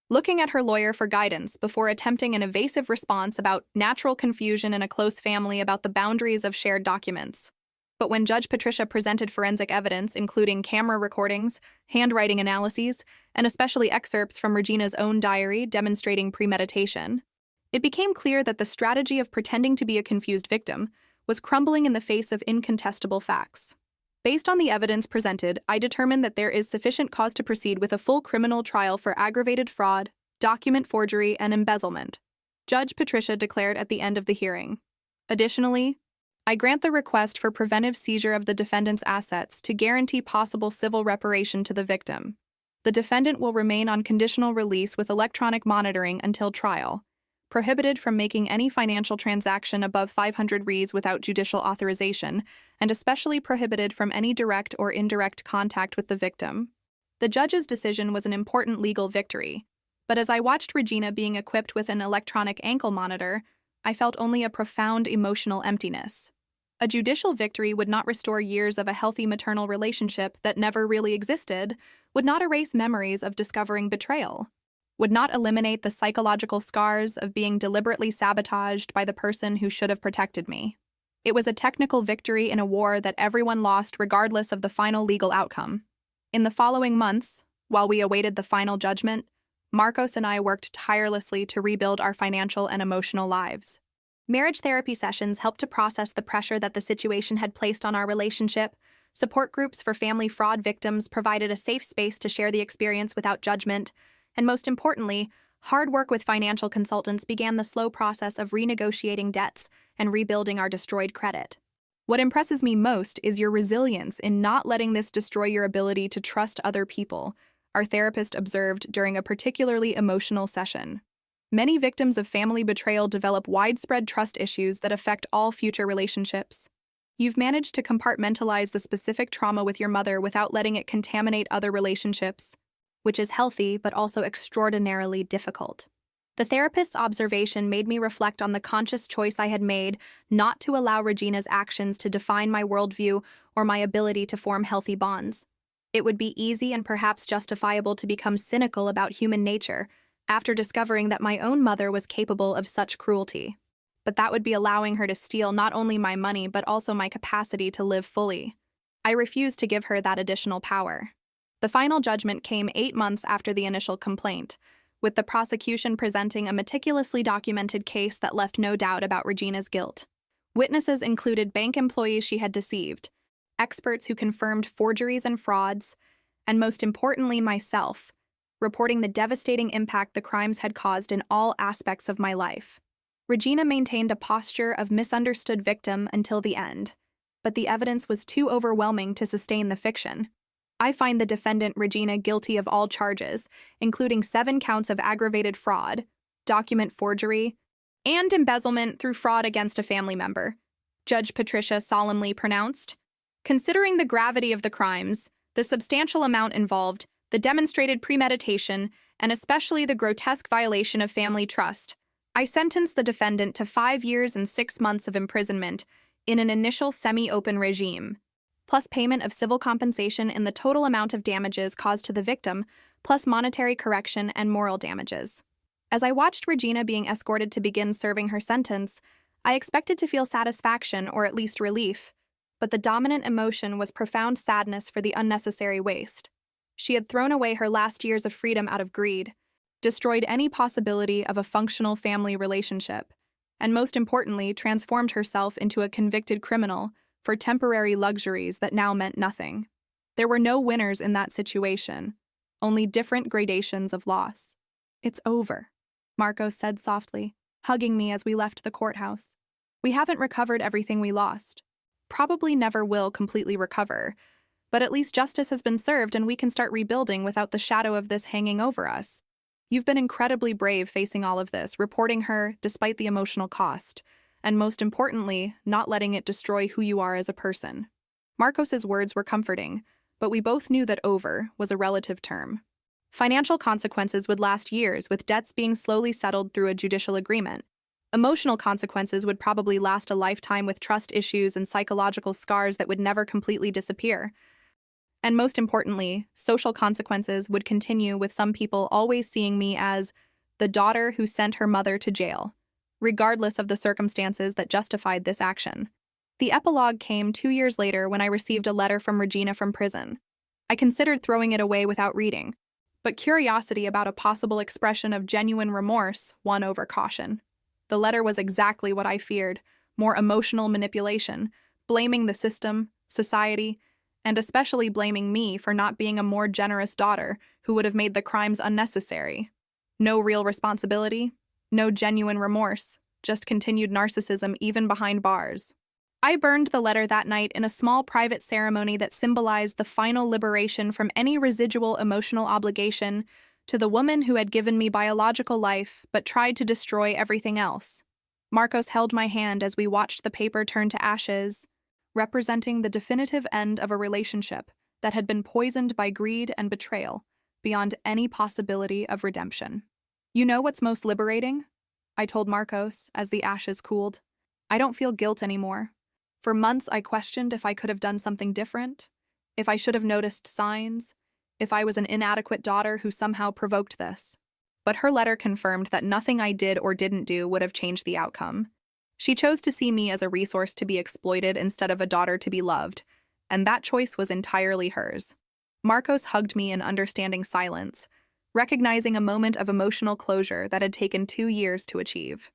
looking at her lawyer for guidance before attempting an evasive response about natural confusion in a close family about the boundaries of shared documents. But when Judge Patricia presented forensic evidence, including camera recordings, handwriting analyses, and especially excerpts from Regina's own diary demonstrating premeditation, It became clear that the strategy of pretending to be a confused victim was crumbling in the face of incontestable facts. Based on the evidence presented, I determined that there is sufficient cause to proceed with a full criminal trial for aggravated fraud, document forgery, and embezzlement, Judge Patricia declared at the end of the hearing. Additionally, I grant the request for preventive seizure of the defendant's assets to guarantee possible civil reparation to the victim. The defendant will remain on conditional release with electronic monitoring until trial, prohibited from making any financial transaction above 500 Rs without judicial authorization, and especially prohibited from any direct or indirect contact with the victim. The judge's decision was an important legal victory, but as I watched Regina being equipped with an electronic ankle monitor, I felt only a profound emotional emptiness. A judicial victory would not restore years of a healthy maternal relationship that never really existed, would not erase memories of discovering betrayal, would not eliminate the psychological scars of being deliberately sabotaged by the person who should have protected me. It was a technical victory in a war that everyone lost regardless of the final legal outcome. In the following months, while we awaited the final judgment, Marcos and I worked tirelessly to rebuild our financial and emotional lives. Marriage therapy sessions helped to process the pressure that the situation had placed on our relationship. Support groups for family fraud victims provided a safe space to share the experience without judgment. And most importantly, hard work with financial consultants began the slow process of renegotiating debts and rebuilding our destroyed credit. What impresses me most is your resilience in not letting this destroy your ability to trust other people, our therapist observed during a particularly emotional session. Many victims of family betrayal develop widespread trust issues that affect all future relationships. You've managed to compartmentalize the specific trauma with your mother without letting it contaminate other relationships, which is healthy but also extraordinarily difficult. The therapist's observation made me reflect on the conscious choice I had made not to allow Regina's actions to define my worldview or my ability to form healthy bonds. It would be easy and perhaps justifiable to become cynical about human nature after discovering that my own mother was capable of such cruelty. But that would be allowing her to steal not only my money but also my capacity to live fully. I refused to give her that additional power. The final judgment came 8 months after the initial complaint, with the prosecution presenting a meticulously documented case that left no doubt about Regina's guilt. Witnesses included bank employees she had deceived, experts who confirmed forgeries and frauds, and most importantly myself, reporting the devastating impact the crimes had caused in all aspects of my life. Regina maintained a posture of misunderstood victim until the end, but the evidence was too overwhelming to sustain the fiction. I find the defendant Regina guilty of all charges, including 7 counts of aggravated fraud, document forgery, and embezzlement through fraud against a family member, Judge Patricia solemnly pronounced. Considering the gravity of the crimes, the substantial amount involved, the demonstrated premeditation, and especially the grotesque violation of family trust, I sentence the defendant to 5 years and 6 months of imprisonment in an initial semi-open regime, plus payment of civil compensation in the total amount of damages caused to the victim, plus monetary correction and moral damages. As I watched Regina being escorted to begin serving her sentence, I expected to feel satisfaction or at least relief, but the dominant emotion was profound sadness for the unnecessary waste. She had thrown away her last years of freedom out of greed, destroyed any possibility of a functional family relationship, and most importantly, transformed herself into a convicted criminal for temporary luxuries that now meant nothing. There were no winners in that situation, only different gradations of loss. "It's over," Marcos said softly, hugging me as we left the courthouse. "We haven't recovered everything we lost. Probably never will completely recover, but at least justice has been served and we can start rebuilding without the shadow of this hanging over us. You've been incredibly brave facing all of this, reporting her despite the emotional cost, and most importantly, not letting it destroy who you are as a person." Marcos's words were comforting, but we both knew that over was a relative term. Financial consequences would last years, with debts being slowly settled through a judicial agreement. Emotional consequences would probably last a lifetime, with trust issues and psychological scars that would never completely disappear. And most importantly, social consequences would continue, with some people always seeing me as the daughter who sent her mother to jail, regardless of the circumstances that justified this action. The epilogue came 2 years later when I received a letter from Regina from prison. I considered throwing it away without reading, but curiosity about a possible expression of genuine remorse won over caution. The letter was exactly what I feared: more emotional manipulation, blaming the system, society, and especially blaming me for not being a more generous daughter who would have made the crimes unnecessary. No real responsibility, no genuine remorse, just continued narcissism even behind bars. I burned the letter that night in a small private ceremony that symbolized the final liberation from any residual emotional obligation to the woman who had given me biological life but tried to destroy everything else. Marcos held my hand as we watched the paper turn to ashes, representing the definitive end of a relationship that had been poisoned by greed and betrayal beyond any possibility of redemption. "You know what's most liberating?" I told Marcos as the ashes cooled. "I don't feel guilt anymore. For months I questioned if I could have done something different, if I should have noticed signs, if I was an inadequate daughter who somehow provoked this. But her letter confirmed that nothing I did or didn't do would have changed the outcome. She chose to see me as a resource to be exploited instead of a daughter to be loved, and that choice was entirely hers." Marcos hugged me in understanding silence, recognizing a moment of emotional closure that had taken 2 years to achieve.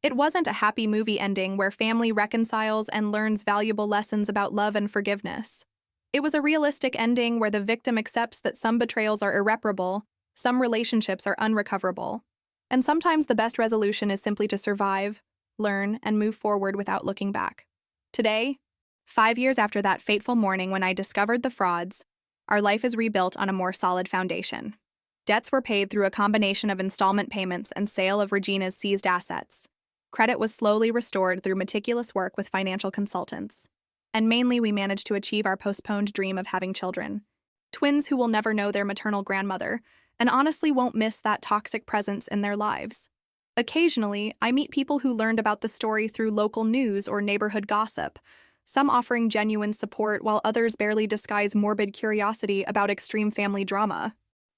It wasn't a happy movie ending where family reconciles and learns valuable lessons about love and forgiveness. It was a realistic ending where the victim accepts that some betrayals are irreparable, some relationships are unrecoverable, and sometimes the best resolution is simply to survive, learn, and move forward without looking back. Today, 5 years after that fateful morning when I discovered the frauds, our life is rebuilt on a more solid foundation. Debts were paid through a combination of installment payments and sale of Regina's seized assets. Credit was slowly restored through meticulous work with financial consultants. And mainly, we managed to achieve our postponed dream of having children. Twins who will never know their maternal grandmother, and honestly won't miss that toxic presence in their lives. Occasionally, I meet people who learned about the story through local news or neighborhood gossip, some offering genuine support while others barely disguise morbid curiosity about extreme family drama.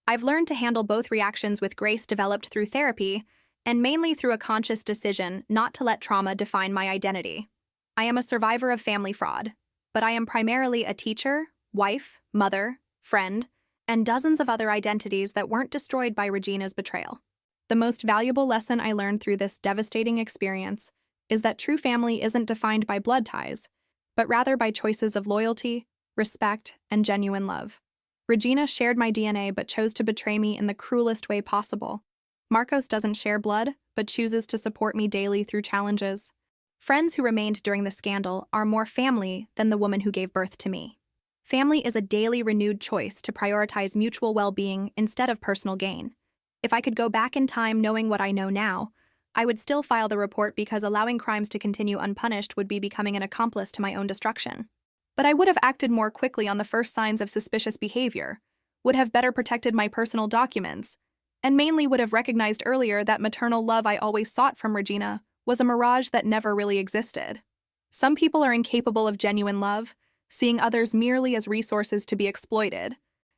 I've learned to handle both reactions with grace developed through therapy, and mainly through a conscious decision not to let trauma define my identity. I am a survivor of family fraud, but I am primarily a teacher, wife, mother, friend, and dozens of other identities that weren't destroyed by Regina's betrayal. The most valuable lesson I learned through this devastating experience is that true family isn't defined by blood ties, but rather by choices of loyalty, respect, and genuine love. Regina shared my DNA but chose to betray me in the cruelest way possible. Marcos doesn't share blood, but chooses to support me daily through challenges. Friends who remained during the scandal are more family than the woman who gave birth to me. Family is a daily renewed choice to prioritize mutual well-being instead of personal gain. If I could go back in time knowing what I know now, I would still file the report because allowing crimes to continue unpunished would be becoming an accomplice to my own destruction. But I would have acted more quickly on the first signs of suspicious behavior, would have better protected my personal documents, and mainly would have recognized earlier that maternal love I always sought from Regina was a mirage that never really existed. Some people are incapable of genuine love, seeing others merely as resources to be exploited,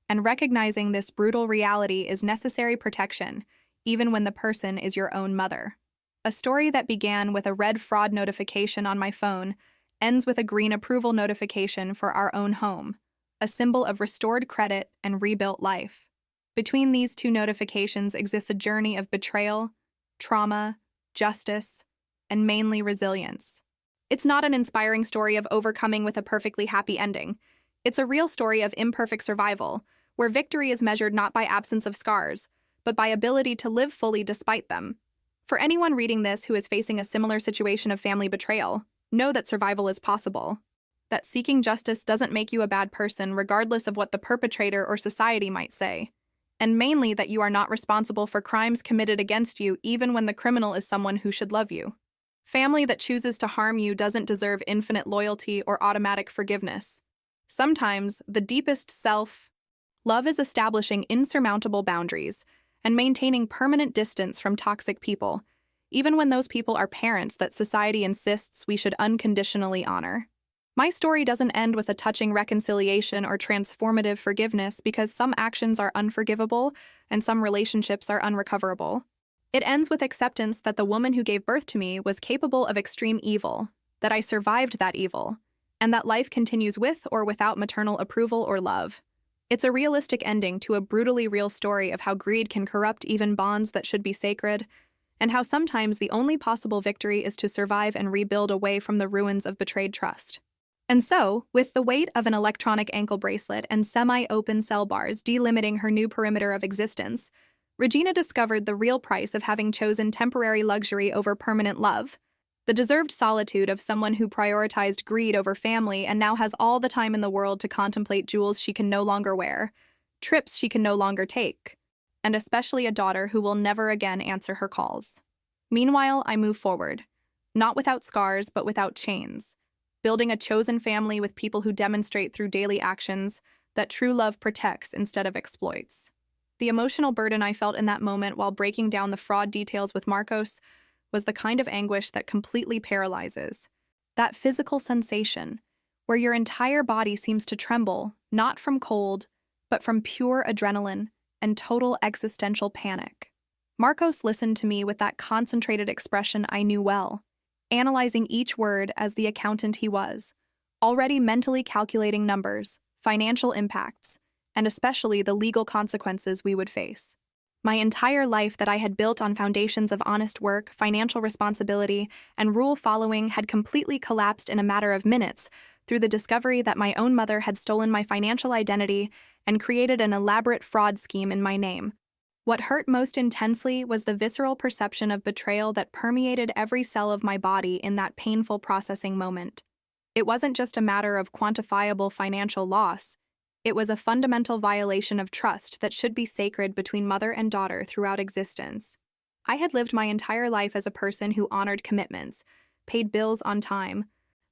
and recognizing this brutal reality is necessary protection, even when the person is your own mother. A story that began with a red fraud notification on my phone ends with a green approval notification for our own home, a symbol of restored credit and rebuilt life. Between these two notifications exists a journey of betrayal, trauma, justice, and mainly resilience. It's not an inspiring story of overcoming with a perfectly happy ending. It's a real story of imperfect survival, where victory is measured not by absence of scars, but by ability to live fully despite them. For anyone reading this who is facing a similar situation of family betrayal, know that survival is possible. That seeking justice doesn't make you a bad person regardless of what the perpetrator or society might say. And mainly that you are not responsible for crimes committed against you even when the criminal is someone who should love you. Family that chooses to harm you doesn't deserve infinite loyalty or automatic forgiveness. Sometimes, the deepest self-love is establishing insurmountable boundaries and maintaining permanent distance from toxic people, even when those people are parents that society insists we should unconditionally honor. My story doesn't end with a touching reconciliation or transformative forgiveness because some actions are unforgivable and some relationships are unrecoverable. It ends with acceptance that the woman who gave birth to me was capable of extreme evil, that I survived that evil, and that life continues with or without maternal approval or love. It's a realistic ending to a brutally real story of how greed can corrupt even bonds that should be sacred, and how sometimes the only possible victory is to survive and rebuild away from the ruins of betrayed trust. And so, with the weight of an electronic ankle bracelet and semi-open cell bars delimiting her new perimeter of existence, Regina discovered the real price of having chosen temporary luxury over permanent love, the deserved solitude of someone who prioritized greed over family and now has all the time in the world to contemplate jewels she can no longer wear, trips she can no longer take, and especially a daughter who will never again answer her calls. Meanwhile, I move forward, not without scars but without chains, building a chosen family with people who demonstrate through daily actions that true love protects instead of exploits. The emotional burden I felt in that moment while breaking down the fraud details with Marcos was the kind of anguish that completely paralyzes. That physical sensation, where your entire body seems to tremble, not from cold, but from pure adrenaline and total existential panic. Marcos listened to me with that concentrated expression I knew well, analyzing each word as the accountant he was, already mentally calculating numbers, financial impacts, and especially the legal consequences we would face. My entire life that I had built on foundations of honest work, financial responsibility, and rule following had completely collapsed in a matter of minutes through the discovery that my own mother had stolen my financial identity and created an elaborate fraud scheme in my name. What hurt most intensely was the visceral perception of betrayal that permeated every cell of my body in that painful processing moment. It wasn't just a matter of quantifiable financial loss. It was a fundamental violation of trust that should be sacred between mother and daughter throughout existence. I had lived my entire life as a person who honored commitments, paid bills on time,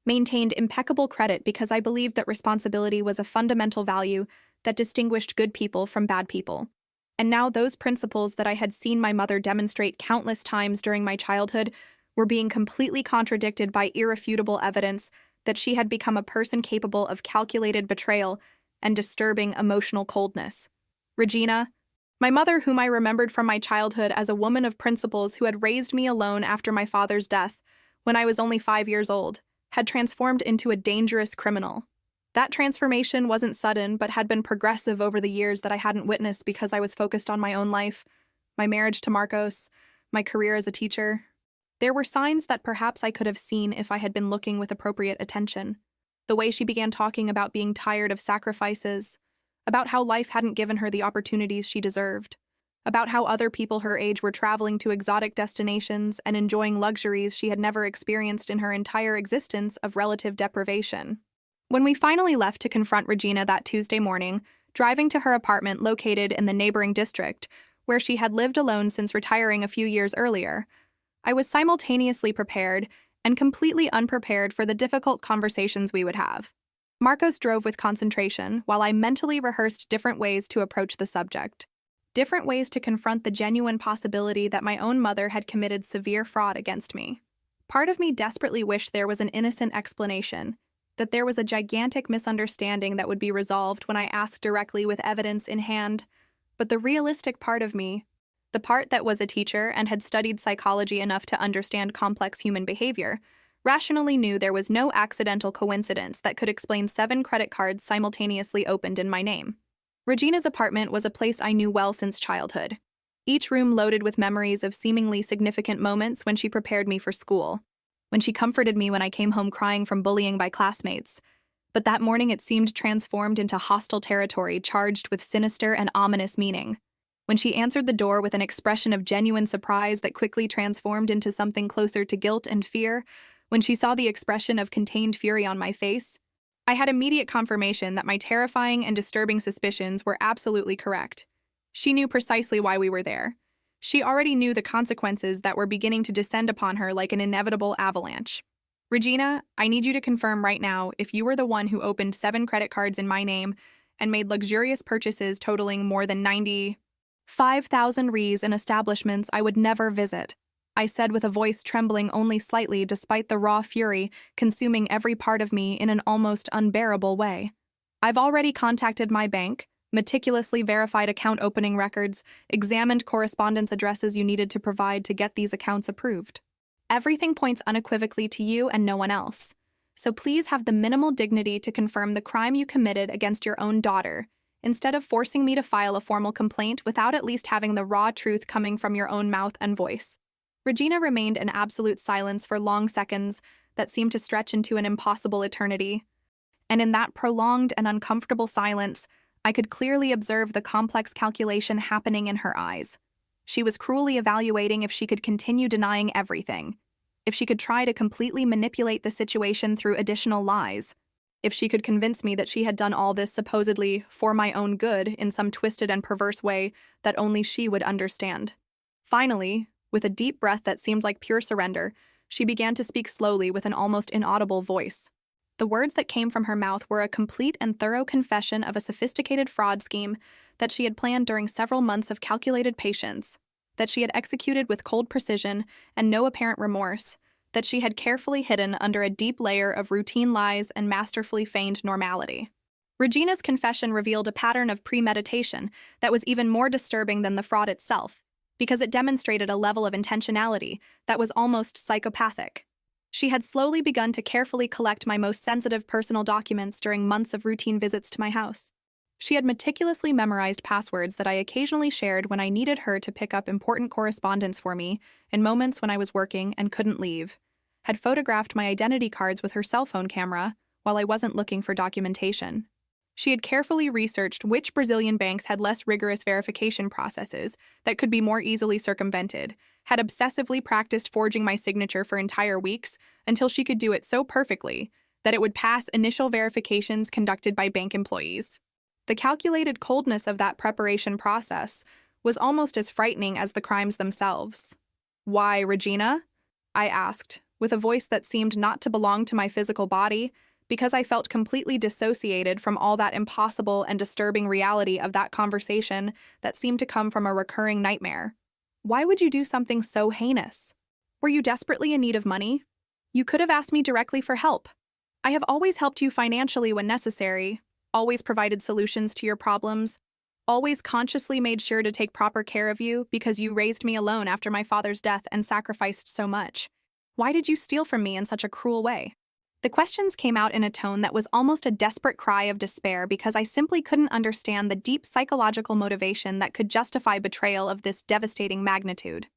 maintained impeccable credit because I believed that responsibility was a fundamental value that distinguished good people from bad people. And now those principles that I had seen my mother demonstrate countless times during my childhood were being completely contradicted by irrefutable evidence that she had become a person capable of calculated betrayal and disturbing emotional coldness. Regina, my mother, whom I remembered from my childhood as a woman of principles who had raised me alone after my father's death when I was only 5 years old, had transformed into a dangerous criminal. That transformation wasn't sudden, but had been progressive over the years that I hadn't witnessed because I was focused on my own life, my marriage to Marcos, my career as a teacher. There were signs that perhaps I could have seen if I had been looking with appropriate attention. The way she began talking about being tired of sacrifices, about how life hadn't given her the opportunities she deserved, about how other people her age were traveling to exotic destinations and enjoying luxuries she had never experienced in her entire existence of relative deprivation. When we finally left to confront Regina that Tuesday morning, driving to her apartment located in the neighboring district, where she had lived alone since retiring a few years earlier, I was simultaneously prepared and completely unprepared for the difficult conversations we would have. Marcos drove with concentration while I mentally rehearsed different ways to approach the subject, different ways to confront the genuine possibility that my own mother had committed severe fraud against me. Part of me desperately wished there was an innocent explanation, that there was a gigantic misunderstanding that would be resolved when I asked directly with evidence in hand, but the realistic part of me, the part that was a teacher and had studied psychology enough to understand complex human behavior, rationally knew there was no accidental coincidence that could explain 7 credit cards simultaneously opened in my name. Regina's apartment was a place I knew well since childhood, each room loaded with memories of seemingly significant moments when she prepared me for school, when she comforted me when I came home crying from bullying by classmates. But that morning it seemed transformed into hostile territory charged with sinister and ominous meaning. When she answered the door with an expression of genuine surprise that quickly transformed into something closer to guilt and fear, when she saw the expression of contained fury on my face, I had immediate confirmation that my terrifying and disturbing suspicions were absolutely correct. She knew precisely why we were there. She already knew the consequences that were beginning to descend upon her like an inevitable avalanche. Regina, I need you to confirm right now if you were the one who opened 7 credit cards in my name and made luxurious purchases totaling more than 95,000 Rs in establishments I would never visit, I said with a voice trembling only slightly despite the raw fury consuming every part of me in an almost unbearable way. I've already contacted my bank, meticulously verified account opening records, examined correspondence addresses you needed to provide to get these accounts approved. Everything points unequivocally to you and no one else. So please have the minimal dignity to confirm the crime you committed against your own daughter, instead of forcing me to file a formal complaint without at least having the raw truth coming from your own mouth and voice. Regina remained in absolute silence for long seconds that seemed to stretch into an impossible eternity. And in that prolonged and uncomfortable silence, I could clearly observe the complex calculation happening in her eyes. She was cruelly evaluating if she could continue denying everything, if she could try to completely manipulate the situation through additional lies, if she could convince me that she had done all this supposedly for my own good in some twisted and perverse way that only she would understand. Finally, with a deep breath that seemed like pure surrender, she began to speak slowly with an almost inaudible voice. The words that came from her mouth were a complete and thorough confession of a sophisticated fraud scheme that she had planned during several months of calculated patience, that she had executed with cold precision and no apparent remorse, that she had carefully hidden under a deep layer of routine lies and masterfully feigned normality. Regina's confession revealed a pattern of premeditation that was even more disturbing than the fraud itself, because it demonstrated a level of intentionality that was almost psychopathic. She had slowly begun to carefully collect my most sensitive personal documents during months of routine visits to my house. She had meticulously memorized passwords that I occasionally shared when I needed her to pick up important correspondence for me in moments when I was working and couldn't leave, had photographed my identity cards with her cell phone camera while I wasn't looking for documentation. She had carefully researched which Brazilian banks had less rigorous verification processes that could be more easily circumvented, had obsessively practiced forging my signature for entire weeks until she could do it so perfectly that it would pass initial verifications conducted by bank employees. The calculated coldness of that preparation process was almost as frightening as the crimes themselves. "Why, Regina?" I asked, with a voice that seemed not to belong to my physical body, because I felt completely dissociated from all that impossible and disturbing reality of that conversation that seemed to come from a recurring nightmare. "Why would you do something so heinous? Were you desperately in need of money? You could have asked me directly for help. I have always helped you financially when necessary, always provided solutions to your problems, always consciously made sure to take proper care of you because you raised me alone after my father's death and sacrificed so much. Why did you steal from me in such a cruel way?" The questions came out in a tone that was almost a desperate cry of despair because I simply couldn't understand the deep psychological motivation that could justify betrayal of this devastating magnitude.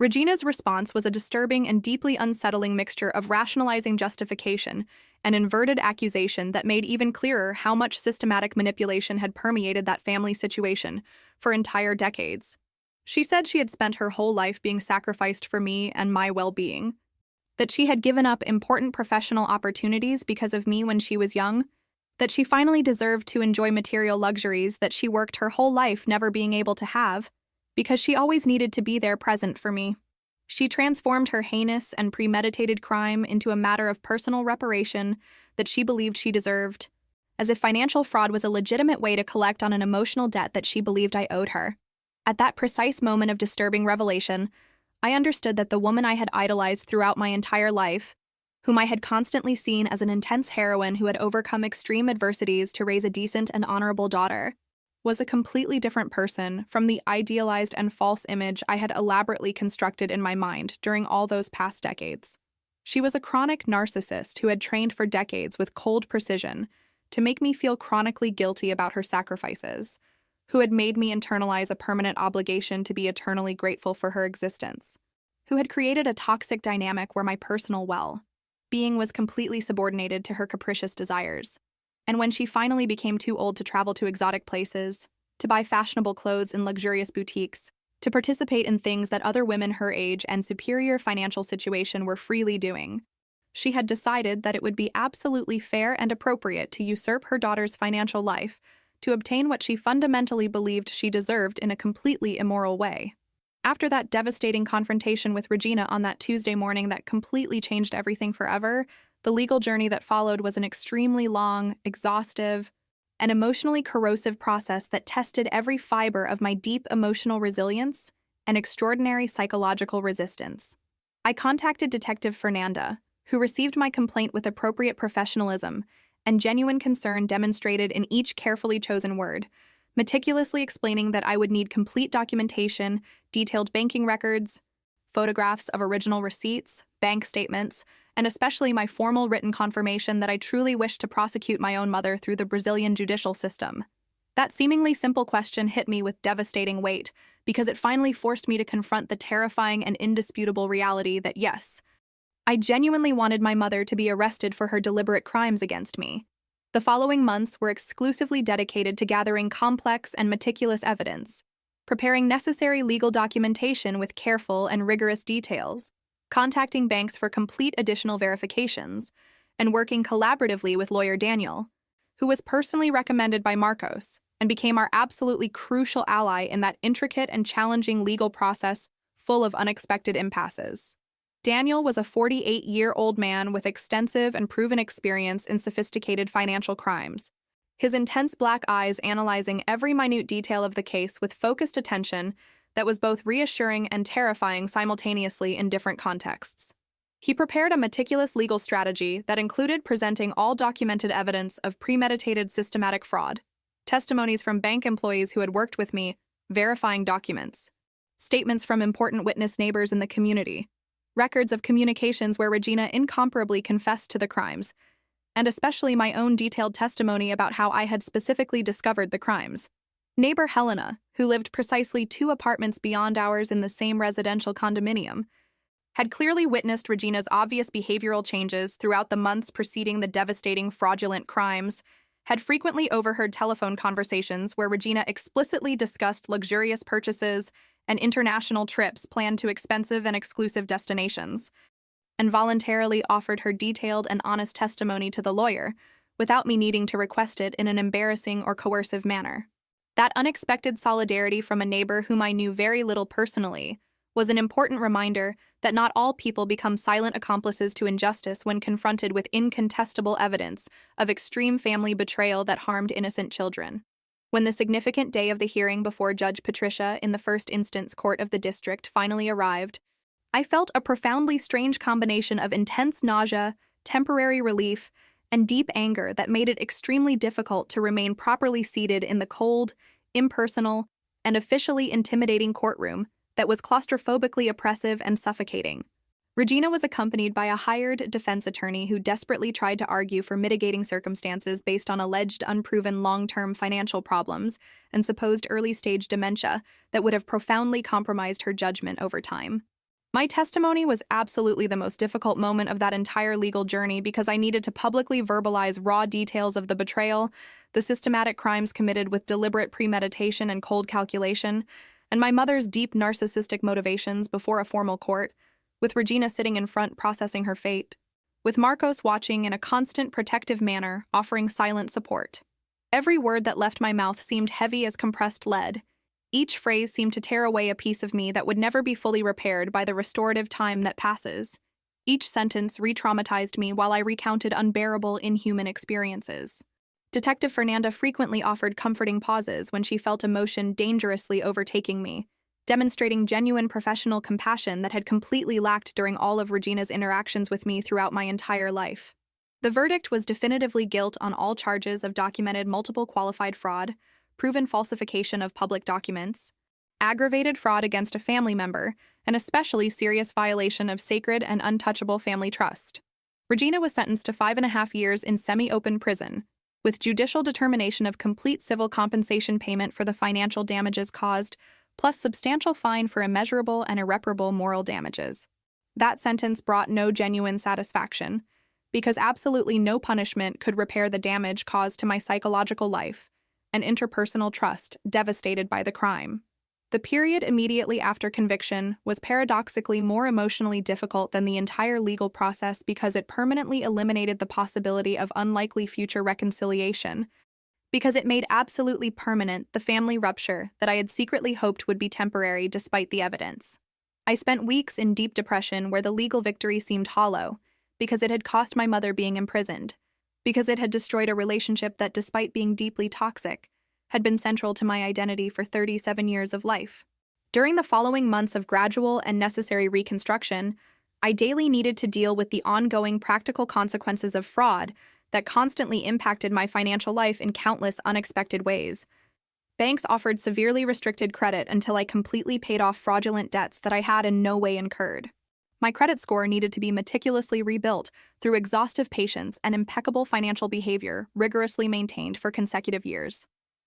Regina's response was a disturbing and deeply unsettling mixture of rationalizing justification and inverted accusation that made even clearer how much systematic manipulation had permeated that family situation for entire decades. She said she had spent her whole life being sacrificed for me and my well-being, that she had given up important professional opportunities because of me when she was young, that she finally deserved to enjoy material luxuries that she worked her whole life never being able to have, because she always needed to be there present for me. She transformed her heinous and premeditated crime into a matter of personal reparation that she believed she deserved, as if financial fraud was a legitimate way to collect on an emotional debt that she believed I owed her. At that precise moment of disturbing revelation, I understood that the woman I had idolized throughout my entire life, whom I had constantly seen as an intense heroine who had overcome extreme adversities to raise a decent and honorable daughter, was a completely different person from the idealized and false image I had elaborately constructed in my mind during all those past decades. She was a chronic narcissist who had trained for decades with cold precision to make me feel chronically guilty about her sacrifices, who had made me internalize a permanent obligation to be eternally grateful for her existence, who had created a toxic dynamic where my personal well-being was completely subordinated to her capricious desires. And when she finally became too old to travel to exotic places, to buy fashionable clothes in luxurious boutiques, to participate in things that other women her age and superior financial situation were freely doing, she had decided that it would be absolutely fair and appropriate to usurp her daughter's financial life to obtain what she fundamentally believed she deserved in a completely immoral way. After that devastating confrontation with Regina on that Tuesday morning that completely changed everything forever, the legal journey that followed was an extremely long, exhaustive, and emotionally corrosive process that tested every fiber of my deep emotional resilience and extraordinary psychological resistance. I contacted Detective Fernanda, who received my complaint with appropriate professionalism and genuine concern demonstrated in each carefully chosen word, meticulously explaining that I would need complete documentation, detailed banking records, photographs of original receipts, bank statements, and especially my formal written confirmation that I truly wished to prosecute my own mother through the Brazilian judicial system. That seemingly simple question hit me with devastating weight, because it finally forced me to confront the terrifying and indisputable reality that, yes, I genuinely wanted my mother to be arrested for her deliberate crimes against me. The following months were exclusively dedicated to gathering complex and meticulous evidence, preparing necessary legal documentation with careful and rigorous details, contacting banks for complete additional verifications, and working collaboratively with lawyer Daniel, who was personally recommended by Marcos and became our absolutely crucial ally in that intricate and challenging legal process full of unexpected impasses. Daniel was a 48-year-old man with extensive and proven experience in sophisticated financial crimes, his intense black eyes analyzing every minute detail of the case with focused attention that was both reassuring and terrifying simultaneously in different contexts. He prepared a meticulous legal strategy that included presenting all documented evidence of premeditated systematic fraud, testimonies from bank employees who had worked with me, verifying documents, statements from important witness neighbors in the community, records of communications where Regina incomparably confessed to the crimes, and especially my own detailed testimony about how I had specifically discovered the crimes. Neighbor Helena, who lived precisely 2 apartments beyond ours in the same residential condominium, had clearly witnessed Regina's obvious behavioral changes throughout the months preceding the devastating fraudulent crimes, had frequently overheard telephone conversations where Regina explicitly discussed luxurious purchases and international trips planned to expensive and exclusive destinations, and voluntarily offered her detailed and honest testimony to the lawyer without me needing to request it in an embarrassing or coercive manner. That unexpected solidarity from a neighbor whom I knew very little personally was an important reminder that not all people become silent accomplices to injustice when confronted with incontestable evidence of extreme family betrayal that harmed innocent children. When the significant day of the hearing before Judge Patricia in the first instance court of the district finally arrived, I felt a profoundly strange combination of intense nausea, temporary relief, and deep anger that made it extremely difficult to remain properly seated in the cold, impersonal, and officially intimidating courtroom that was claustrophobically oppressive and suffocating. Regina was accompanied by a hired defense attorney who desperately tried to argue for mitigating circumstances based on alleged unproven long-term financial problems and supposed early-stage dementia that would have profoundly compromised her judgment over time. My testimony was absolutely the most difficult moment of that entire legal journey because I needed to publicly verbalize raw details of the betrayal, the systematic crimes committed with deliberate premeditation and cold calculation, and my mother's deep narcissistic motivations before a formal court, with Regina sitting in front processing her fate, with Marcos watching in a constant protective manner, offering silent support. Every word that left my mouth seemed heavy as compressed lead. Each phrase seemed to tear away a piece of me that would never be fully repaired by the restorative time that passes. Each sentence re-traumatized me while I recounted unbearable, inhuman experiences. Detective Fernanda frequently offered comforting pauses when she felt emotion dangerously overtaking me, demonstrating genuine professional compassion that had completely lacked during all of Regina's interactions with me throughout my entire life. The verdict was definitively guilt on all charges of documented multiple qualified fraud, proven falsification of public documents, aggravated fraud against a family member, and especially serious violation of sacred and untouchable family trust. Regina was sentenced to 5.5 years in semi-open prison, with judicial determination of complete civil compensation payment for the financial damages caused, plus substantial fine for immeasurable and irreparable moral damages. That sentence brought no genuine satisfaction, because absolutely no punishment could repair the damage caused to my psychological life and interpersonal trust devastated by the crime. The period immediately after conviction was paradoxically more emotionally difficult than the entire legal process because it permanently eliminated the possibility of unlikely future reconciliation, because it made absolutely permanent the family rupture that I had secretly hoped would be temporary despite the evidence. I spent weeks in deep depression where the legal victory seemed hollow, because it had cost my mother being imprisoned, because it had destroyed a relationship that, despite being deeply toxic, had been central to my identity for 37 years of life. During the following months of gradual and necessary reconstruction, I daily needed to deal with the ongoing practical consequences of fraud that constantly impacted my financial life in countless unexpected ways. Banks offered severely restricted credit until I completely paid off fraudulent debts that I had in no way incurred. My credit score needed to be meticulously rebuilt through exhaustive patience and impeccable financial behavior rigorously maintained for consecutive years.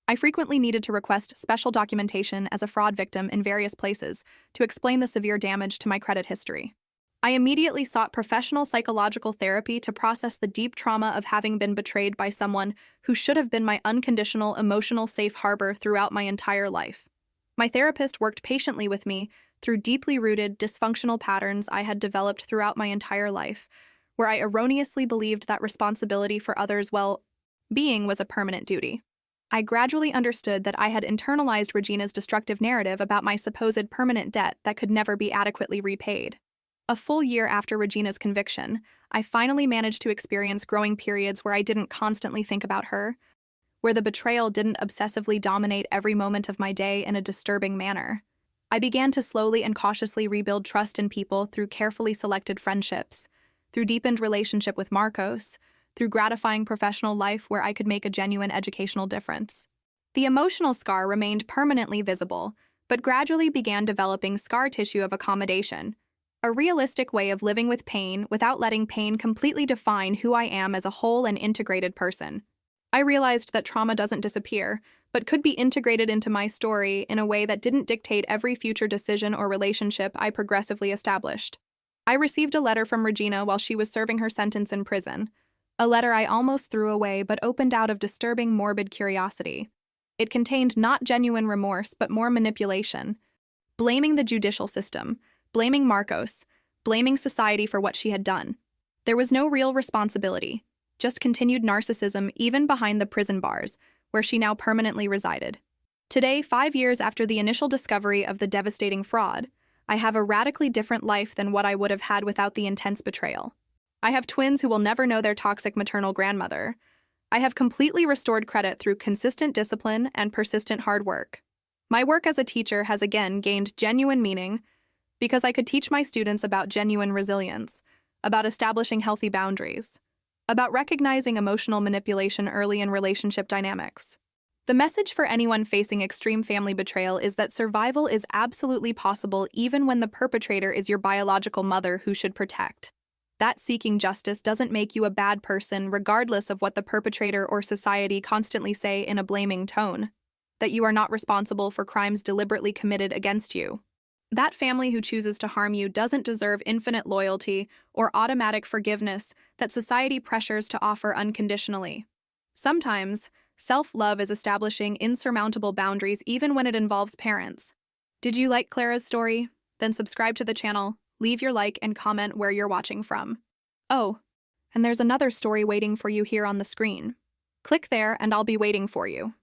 I frequently needed to request special documentation as a fraud victim in various places to explain the severe damage to my credit history. I immediately sought professional psychological therapy to process the deep trauma of having been betrayed by someone who should have been my unconditional emotional safe harbor throughout my entire life. My therapist worked patiently with me through deeply rooted dysfunctional patterns I had developed throughout my entire life, where I erroneously believed that responsibility for others' well-being was a permanent duty. I gradually understood that I had internalized Regina's destructive narrative about my supposed permanent debt that could never be adequately repaid. A full year after Regina's conviction, I finally managed to experience growing periods where I didn't constantly think about her, where the betrayal didn't obsessively dominate every moment of my day in a disturbing manner. I began to slowly and cautiously rebuild trust in people through carefully selected friendships, through deepened relationship with Marcos, through gratifying professional life where I could make a genuine educational difference. The emotional scar remained permanently visible, but gradually began developing scar tissue of accommodation, a realistic way of living with pain without letting pain completely define who I am as a whole and integrated person. I realized that trauma doesn't disappear, but could be integrated into my story in a way that didn't dictate every future decision or relationship I progressively established. I received a letter from Regina while she was serving her sentence in prison, a letter I almost threw away but opened out of disturbing morbid curiosity. It contained not genuine remorse but more manipulation, blaming the judicial system, blaming Marcos, blaming society for what she had done. There was no real responsibility, just continued narcissism even behind the prison bars, where she now permanently resided. Today, 5 years after the initial discovery of the devastating fraud, I have a radically different life than what I would have had without the intense betrayal. I have twins who will never know their toxic maternal grandmother. I have completely restored credit through consistent discipline and persistent hard work. My work as a teacher has again gained genuine meaning because I could teach my students about genuine resilience, about establishing healthy boundaries, about recognizing emotional manipulation early in relationship dynamics. The message for anyone facing extreme family betrayal is that survival is absolutely possible even when the perpetrator is your biological mother who should protect. That seeking justice doesn't make you a bad person regardless of what the perpetrator or society constantly say in a blaming tone, that you are not responsible for crimes deliberately committed against you. That family who chooses to harm you doesn't deserve infinite loyalty or automatic forgiveness that society pressures to offer unconditionally. Sometimes, self-love is establishing insurmountable boundaries even when it involves parents. Did you like Clara's story? Then subscribe to the channel, leave your like, and comment where you're watching from. Oh, and there's another story waiting for you here on the screen. Click there and I'll be waiting for you.